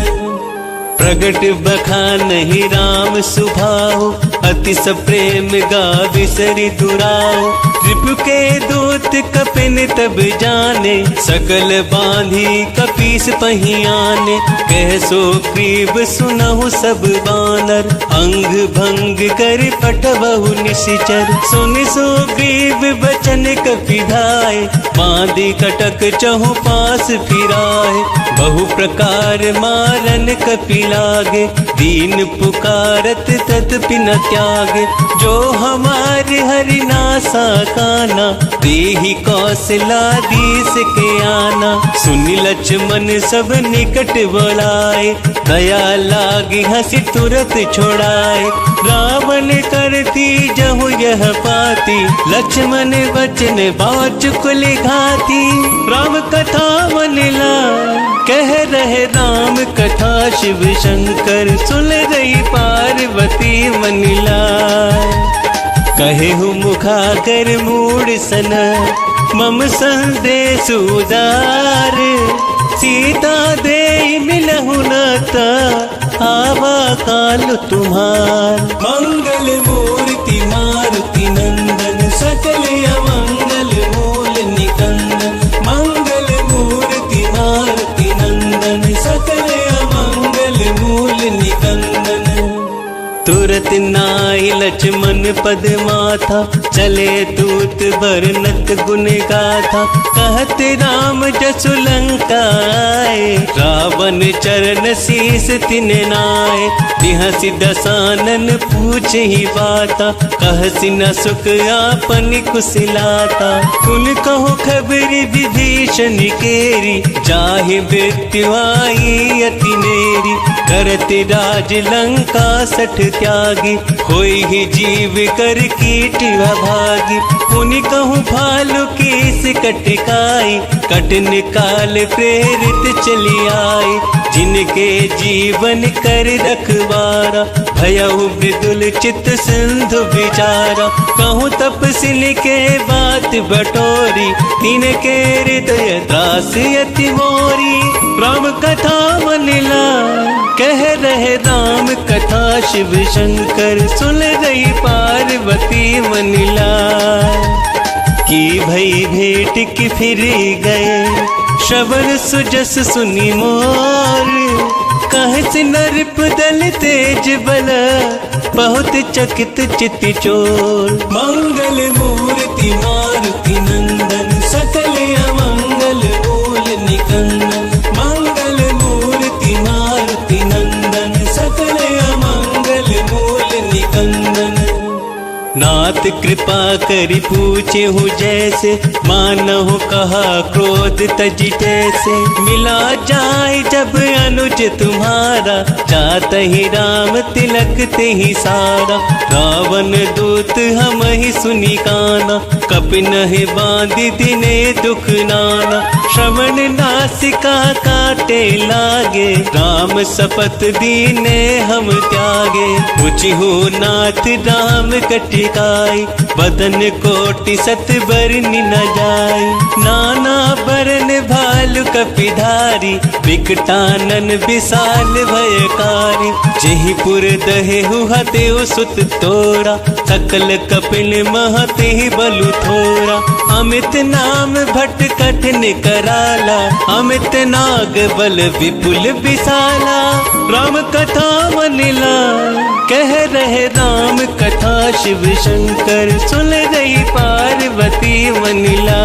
प्रगट बखानहि राम सुभाऊ अति सप्रेम गाविसरि दुराऊ। रिपु के दूत कपिन तब जाने सकल बांधी कपीस पहियाने। कह सो ग्रीव सुनहु सब बानर अंग भंग कर पठबहु निशिचर। सुनि सो ग्रीव बचन कपिधाय बांधी कटक चहु पास फिराए। बहु प्रकार मारन कपि लागे दीन पुकारत तदपि न त्यागे। जो हमारे हरि नासा काना देहि कौशलाधीश के आना। सुनि लक्ष्मण सब निकट बोलाए दया लागी हंसी तुरत छोड़ाए। रावण करती जहु यह पाती लक्ष्मण वचन बाचुकुल घाती। राम कथा मनिला कह रहे राम कथा शिव शंकर सुन रही पार्वती मनिला। कहे हूँ मुखागर मूड सन मम संदेश उदार। सीता दे मिलहु नाता आवा काल तुम्हार। मंगल मूर्ति मारुति नंदन सकल अमंगल मूल निकंदन। मंगल मूर्ति मारुति नंदन सकल अमंगल मूल निकंदन। तुरत नाई लक्ष्मण पद माथा चले दूत बरनत गुण गाथा। कहत राम जसु लंका आए रावण चरण शीस तिन नाय। बिहसि दसानन पूछे ही बाता कहसि न सुख आपन कुशलाता। कुल कहो खबरी विभीषण केरी जाहि मृत्यु आई अति नेरी। करत राज लंका सठ त्यागी होई ही जीव कर कीट भागी। पुनि कहूँ भालु केस कटकाई कठिन काल प्रेरित चली आई। जिनके जीवन कर रखवारा भयउ मृदुल चित सिंधु विचारा। कहूँ तपस्विनी के बात बटोरी तिनके हृदय त्रास अति मोरी। राम कथा मनिला कह रहे राम कथा शिव शंकर सुन रही पार्वती मनिला। की भई भेंट की फिर गए श्रवण सुजस सुनि मोर। कहस नृप दल तेज बल बहुत चकित चित चोर। मंगल मूर्ति मारुति नंदन सकल अमंगल मूल निकंदन। मंगल मूर्ति मारुति नंदन सकल अमंगल मूल निकंदन। नाथ कृपा करि पूछे हूँ जैसे मानहु कहा क्रोध तज जैसे। मिला जाए जब अनुज तुम्हारा जात ही राम तिलक ते ही सारा। रावण दूत हम ही सुनी काना कपिन ही बांधी दिने दुख नाना। श्रवण नासिका काटे लागे राम शपथ दीने हम त्यागे। ऊँची हो नाथ राम कटिकाई बदन कोटि सत बरनि न जाय। नाना बरन भालु कपिधारी विकटानन विशाल भयकारी। जेहि पुर दहे हुहते सुत तोरा सकल कपिल महते बलु थोरा। अमित नाम भट कठिन कराला अमित नाग बल विपुल विशाला। राम कथा मनिला कह रहे राम कथा शिव शंकर सुन रही पार्वती मनिला।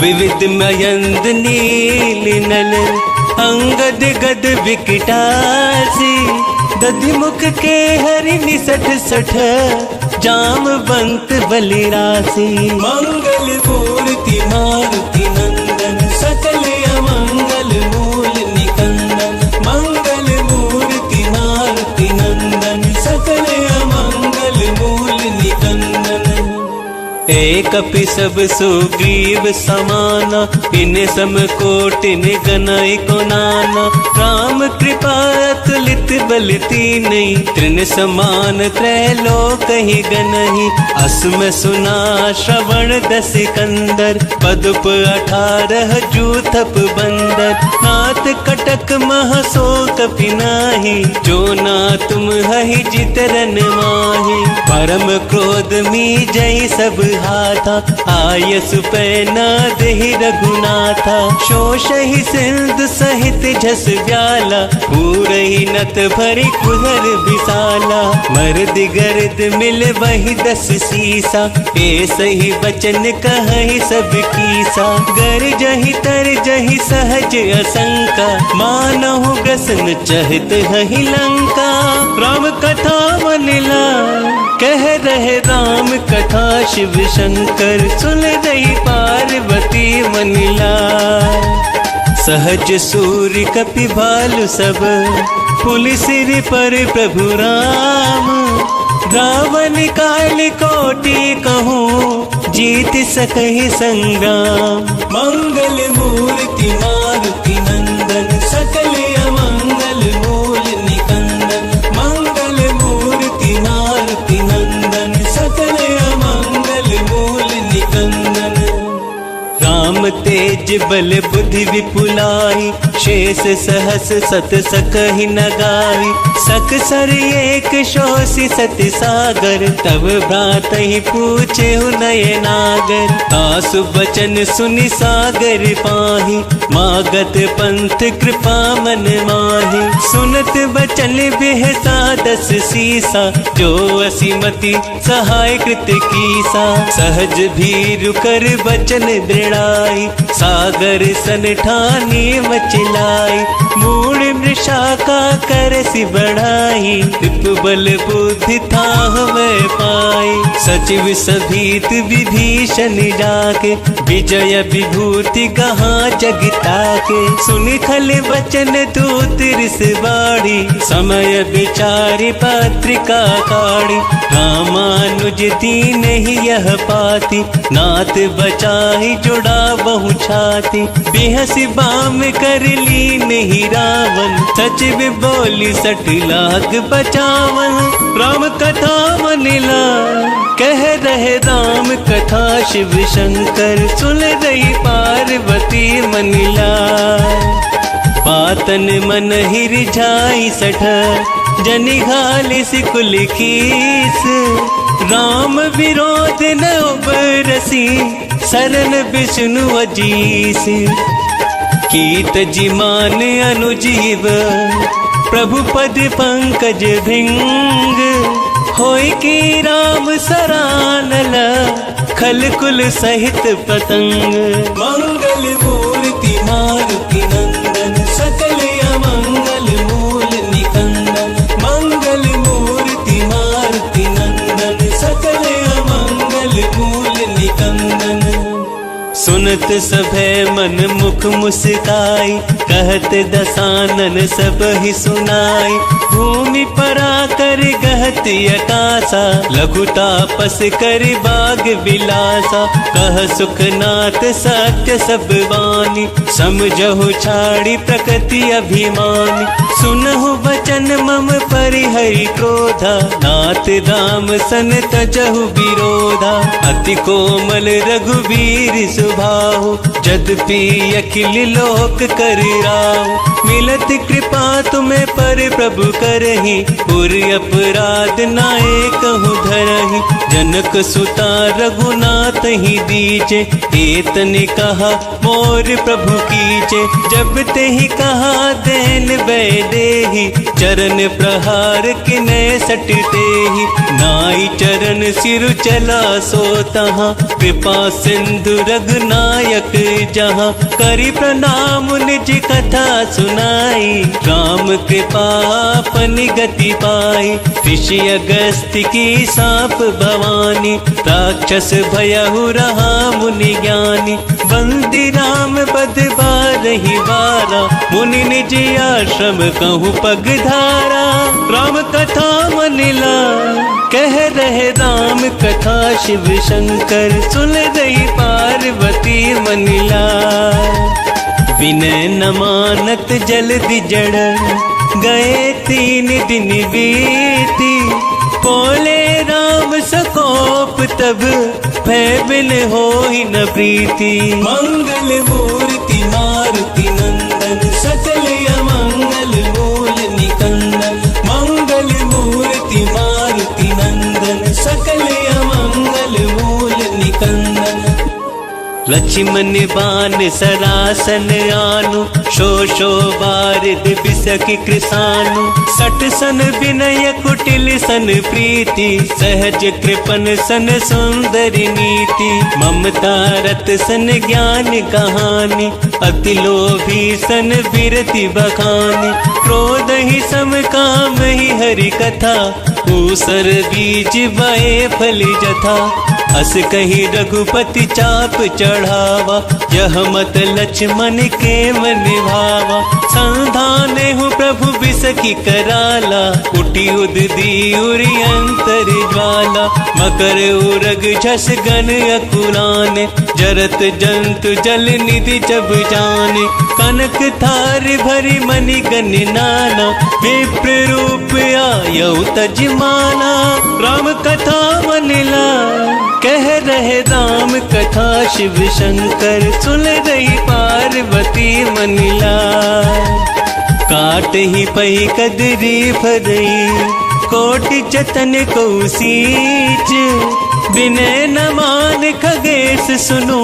विविध मयंद नील नल अंगद गद विकटासी। दधिमुख के हरि निसठ सठ जामवंत बलिरासी। मंगल मूर्ति मारुति नंदन सकल अमंगल मूल निकंदन। मंगल मूर्ति मारुति नंदन सकल अमंगल मूल निकंदन। एकपि सब सुग्रीव समाना इन सम कोटिन गनाई को नाना। राम कृपा अतुलित बल तीनहि तृण समान त्रैलोक ही गनहि। असम सुना श्रवण दस कंदर पदुप 18 जूथप बंदर। नाथ कटक महसो कपि नाही जो ना तुम हहि जितरन माहि। परम क्रोध मी जय सब हाथा आयसु पैना देहि रघुनाथा। शोषहि सिंधु सहित झस व्याला पूरहि नत भरि कुहर विशाला। मर्द गर्द मिल वही 10 सीसा ऐसहि वचन कहहि सब कीसा। गर जहि तर जहि सहज असंका मानहु ग्रसन चहित हहि लंका। राम कथा मनिला कह रहे राम कथा शिव शंकर सुन रही पार्वती मनिला। सहज सूर्य कपि भालु सब पुलि सिर पर प्रभु राम। रावण काल कोटि कहूँ जीत सकहि संग्राम। मंगल मूर्ति मारुति नंदन सकल अमंगल मूल निकंदन। मंगल मूर्ति मारुति नंदन सकल अमंगल मूल निकंदन। राम तेज बल बुद्धि विपुलाई शेष सहस सत सकहि न गाई। सकसर एक शोषि सति सागर तब भ्रातहि पूछे नय नागर। आसु बचन सुनि सागर पाहि मागत पंथ कृपा मन माहि। सुनत बचन बिहसा 10 सीसा जो असीमति सहाय कृत कीसा। सहज भीरु कर बचन दृढ़ाई सागर सन ठानी मचिलाई। मूढ़ मृषा का करसि बढ़ाई विप बल बुद्धि थाह में पाई। सचिव सभीत विभीषण जाके विजय विभूति कहाँ जगता के। सुनि खल बचन दूत रिस बाड़ी समय विचारि पत्रिका काढ़ी। रामानुज दीन ही यह पाती नाथ बचाई जुड़ा बहु छाती। बेहसी बाम कर ली नहीं रावण सचिव बोली 60 लाख बचावन। राम कथा मनिला कह रहे राम कथा शिव शंकर सुन रही पार्वती मनिला। पातन मन ही रिझाई 60 जनि घालिस कुल कीस। राम विरोध न उबरसी शरण विष्णु अजीस। कीत जिमान अनुजीव प्रभु पद पंकज भृंग। होय की राम सरानल खल कुल सहित पतंग। मंगल मूर्ति मारुति नंदन सकल अमंगल मूल निकंदन। मंगल मूर्ति मारुति नंदन सकल अमंगल मूल निकंदन। सुनत सभे मन मुख मुस्काई कहत दसानन सब ही सुनाई। भूमि परा कर गहत अकासा लघु तापस कर बाग विलासा। कह सुखनाथ सत्य सब वाणी समझहु छाड़ी प्रकृति अभिमानी। सुनहु वचन मम परिहरि क्रोधा नाथ दाम सन तजहु विरोधा। अति कोमल रघुवीर सुभाहु जद्यपि अखिल लोक कर राहु। मिलत कृपा तुम्हें पर प्रभु करहि पुर अपराध नाए कहु धरहि। जनक सुता रघुनाथ ही दीजे एतने कहा मोर प्रभु कीजे। जब ते ही कहा देन वै देहि चरण प्रहार के विनय सटते ही, नाई चरण सिर चला सो तहाँ, कृपा सिंधु रघुनायक जहाँ, करी प्रणाम निज कथा सुनाई, राम कृपा अपनी गति पाई, ऋषि अगस्त्य की साप भवानी, राक्षस भयहु रहा मुनि ज्ञानी, बंदी राम बद बारहि बारा, मुनि निज आश्रम कहूँ पगधारा, राम कथा मनिला कह रहे राम कथा, शिव शंकर सुन रही पार्वती मनिला, विनय न मानत जल्दी जड़, गए 3 दिन बीती, बोले राम सकोप तब, भय बिन होई न प्रीति, मंगल मूर्ति मारुति नंदन, सकल अमंगल मूल निकंदन, मंगल मूर्ति मारुति नंदन, सकल अमंगल मूल निकंदन, लक्ष्मण बाण सरासन आनु, शोषो बारिद बिसकि कृसानु, सट सन विनय कुटिल सन प्रीति, सहज कृपन सन सुंदर नीति, ममता रत सन ज्ञान कहानी, अति लोभी सन बिरति बखानी, क्रोध ही सम काम ही हरि कथा, ऊसर बीज बए फल जथा, अस कही रघुपति चाप चढ़ावा, यह मत लक्ष्मण के मन भावा, संधाने हूँ प्रभु बिसकि कराला, उठी उददी उरि अंतर ज्वाला, मकर उरग झस गन अकुलाने, जरत जंतु जल निधि जब जाने, कनक थार भरी मणि गन नाना, विप्र रूप आयौ तजमाना, राम कथा मनिला कह रहे राम कथा, शिव शंकर सुन रही पार्वती मनिला, काट ही पही कदरी फरई, कोटि जतन को सींच, विनय न मान खगेश सुनो,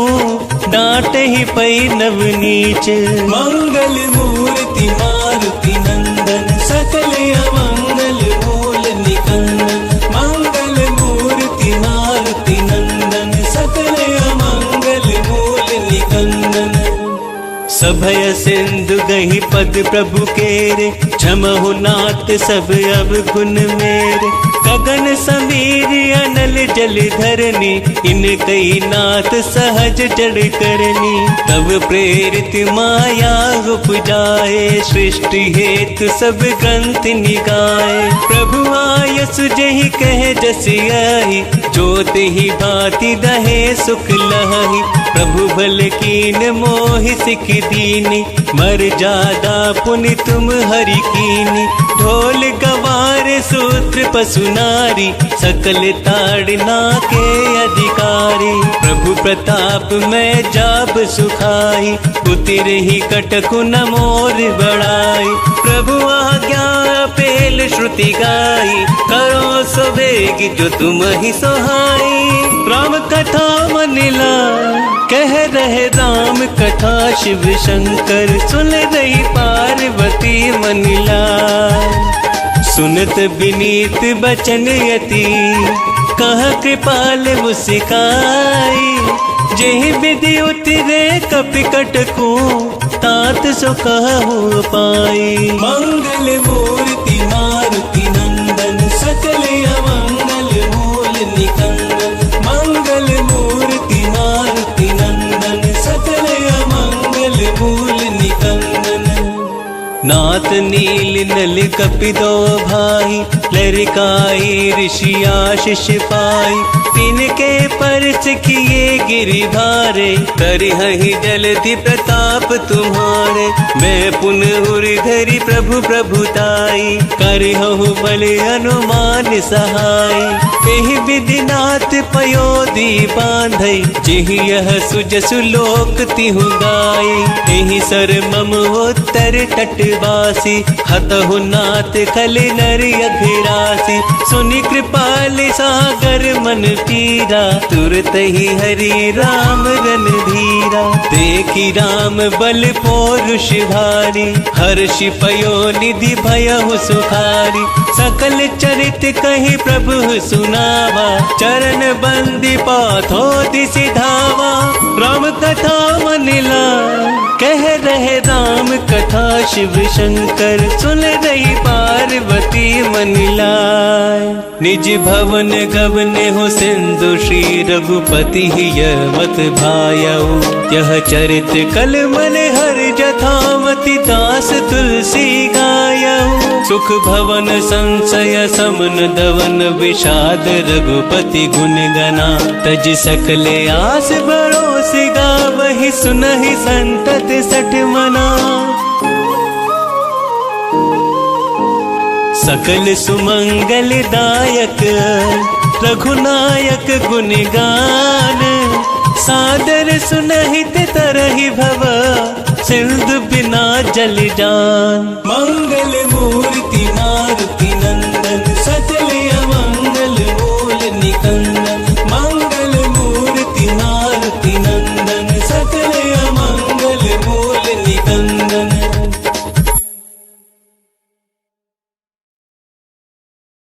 डांट ही पई नवनीच, मंगल मूर्ति मारुति नंदन, सकल अमंगल मूल निकंदन, मंगल मूर्ति मारुति नंदन, सकल अमंगल मूल निकंदन, सभय सिंधु गही पद प्रभु केरे, क्षमहु नाथ सब अब गुण मेरे, गगन समीर अनल जल धरनी, इन कई नाथ सहज जड़ करनी, तब प्रेरित माया उपजाए, सृष्टि हेतु सब ग्रंथ निगाए, प्रभु आय सुजहि कह जस आई, ज्योत ही भांति दहे सुख लहि, प्रभु भल कीन मोहि सिख दीनी, मर जादा पुनि तुम हरि कीनी, ढोल गवार सूत्र पशु नारी, सकल ताड़ना के अधिकारी, प्रभु प्रताप में जाब सुखाई, उतिर ही कटकु न मोर बढ़ाई, प्रभु आज्ञा पेल श्रुति गाई, करो सो वेग जो तुम ही सोहाई, राम कथा मनिला कह रहे राम कथा, शिव शंकर सुन रही पार्वती मनिला, सुनत विनीत बचन यति, कह कृपाल मुस्काई, जेहि विधि उतरे कपिकट को, तात सो कहु पाई, मंगल मूर्ति मारुति नंदन, सकल अमंगल मूल निकंदन, मंगल मूर्ति मारुति नंदन, सकल अमंगल मूल निकंदन, नाथ नील नल कपिदो भाई, लरिकाई ऋषि आशीष पाई, तिनके परस किए गिरि भारे, करहि जलधि प्रताप तुम्हारे, मैं पुनः उर्धरि प्रभु प्रभुताई, करहु बल हनुमान सहाय, एहि विधि नाथ पयोधि बांधई, जेहि यह सुजसु लोक तिहु गाय, एहि सर मम उत्तर तट पासी, हतहु नाथ खल नर अभिरासी। सुनि कृपाल सागर मन पीरा, तुरत ही हरि राम रन धीरा। देखी राम बल पौरुष भारी, हर्षि पयो निधि भयहु सुखारी। सकल चरित कहि प्रभु सुनावा, चरण बंदी पाथो दिसि धावा। राम कथा मनिला कह रहे राम कथा, शिव शंकर सुन रही पार्वती मनिलाय। निज भवन गवने हो सिंधु, श्री रघुपति यवत भायऊ। यह चरित कल मन हर जथावती, दास तुलसी गायऊ। सुख भवन संशय समन दवन, विषाद रघुपति गुण गना। तज सकले आस भरोस गावहि, सुनहि संतत सठ मना। सकल सुमंगल दायक, रघुनायक गुण गान। सादर सुनहित तरहि भव, सिंधु बिना जल जान। मंगल मूर्ति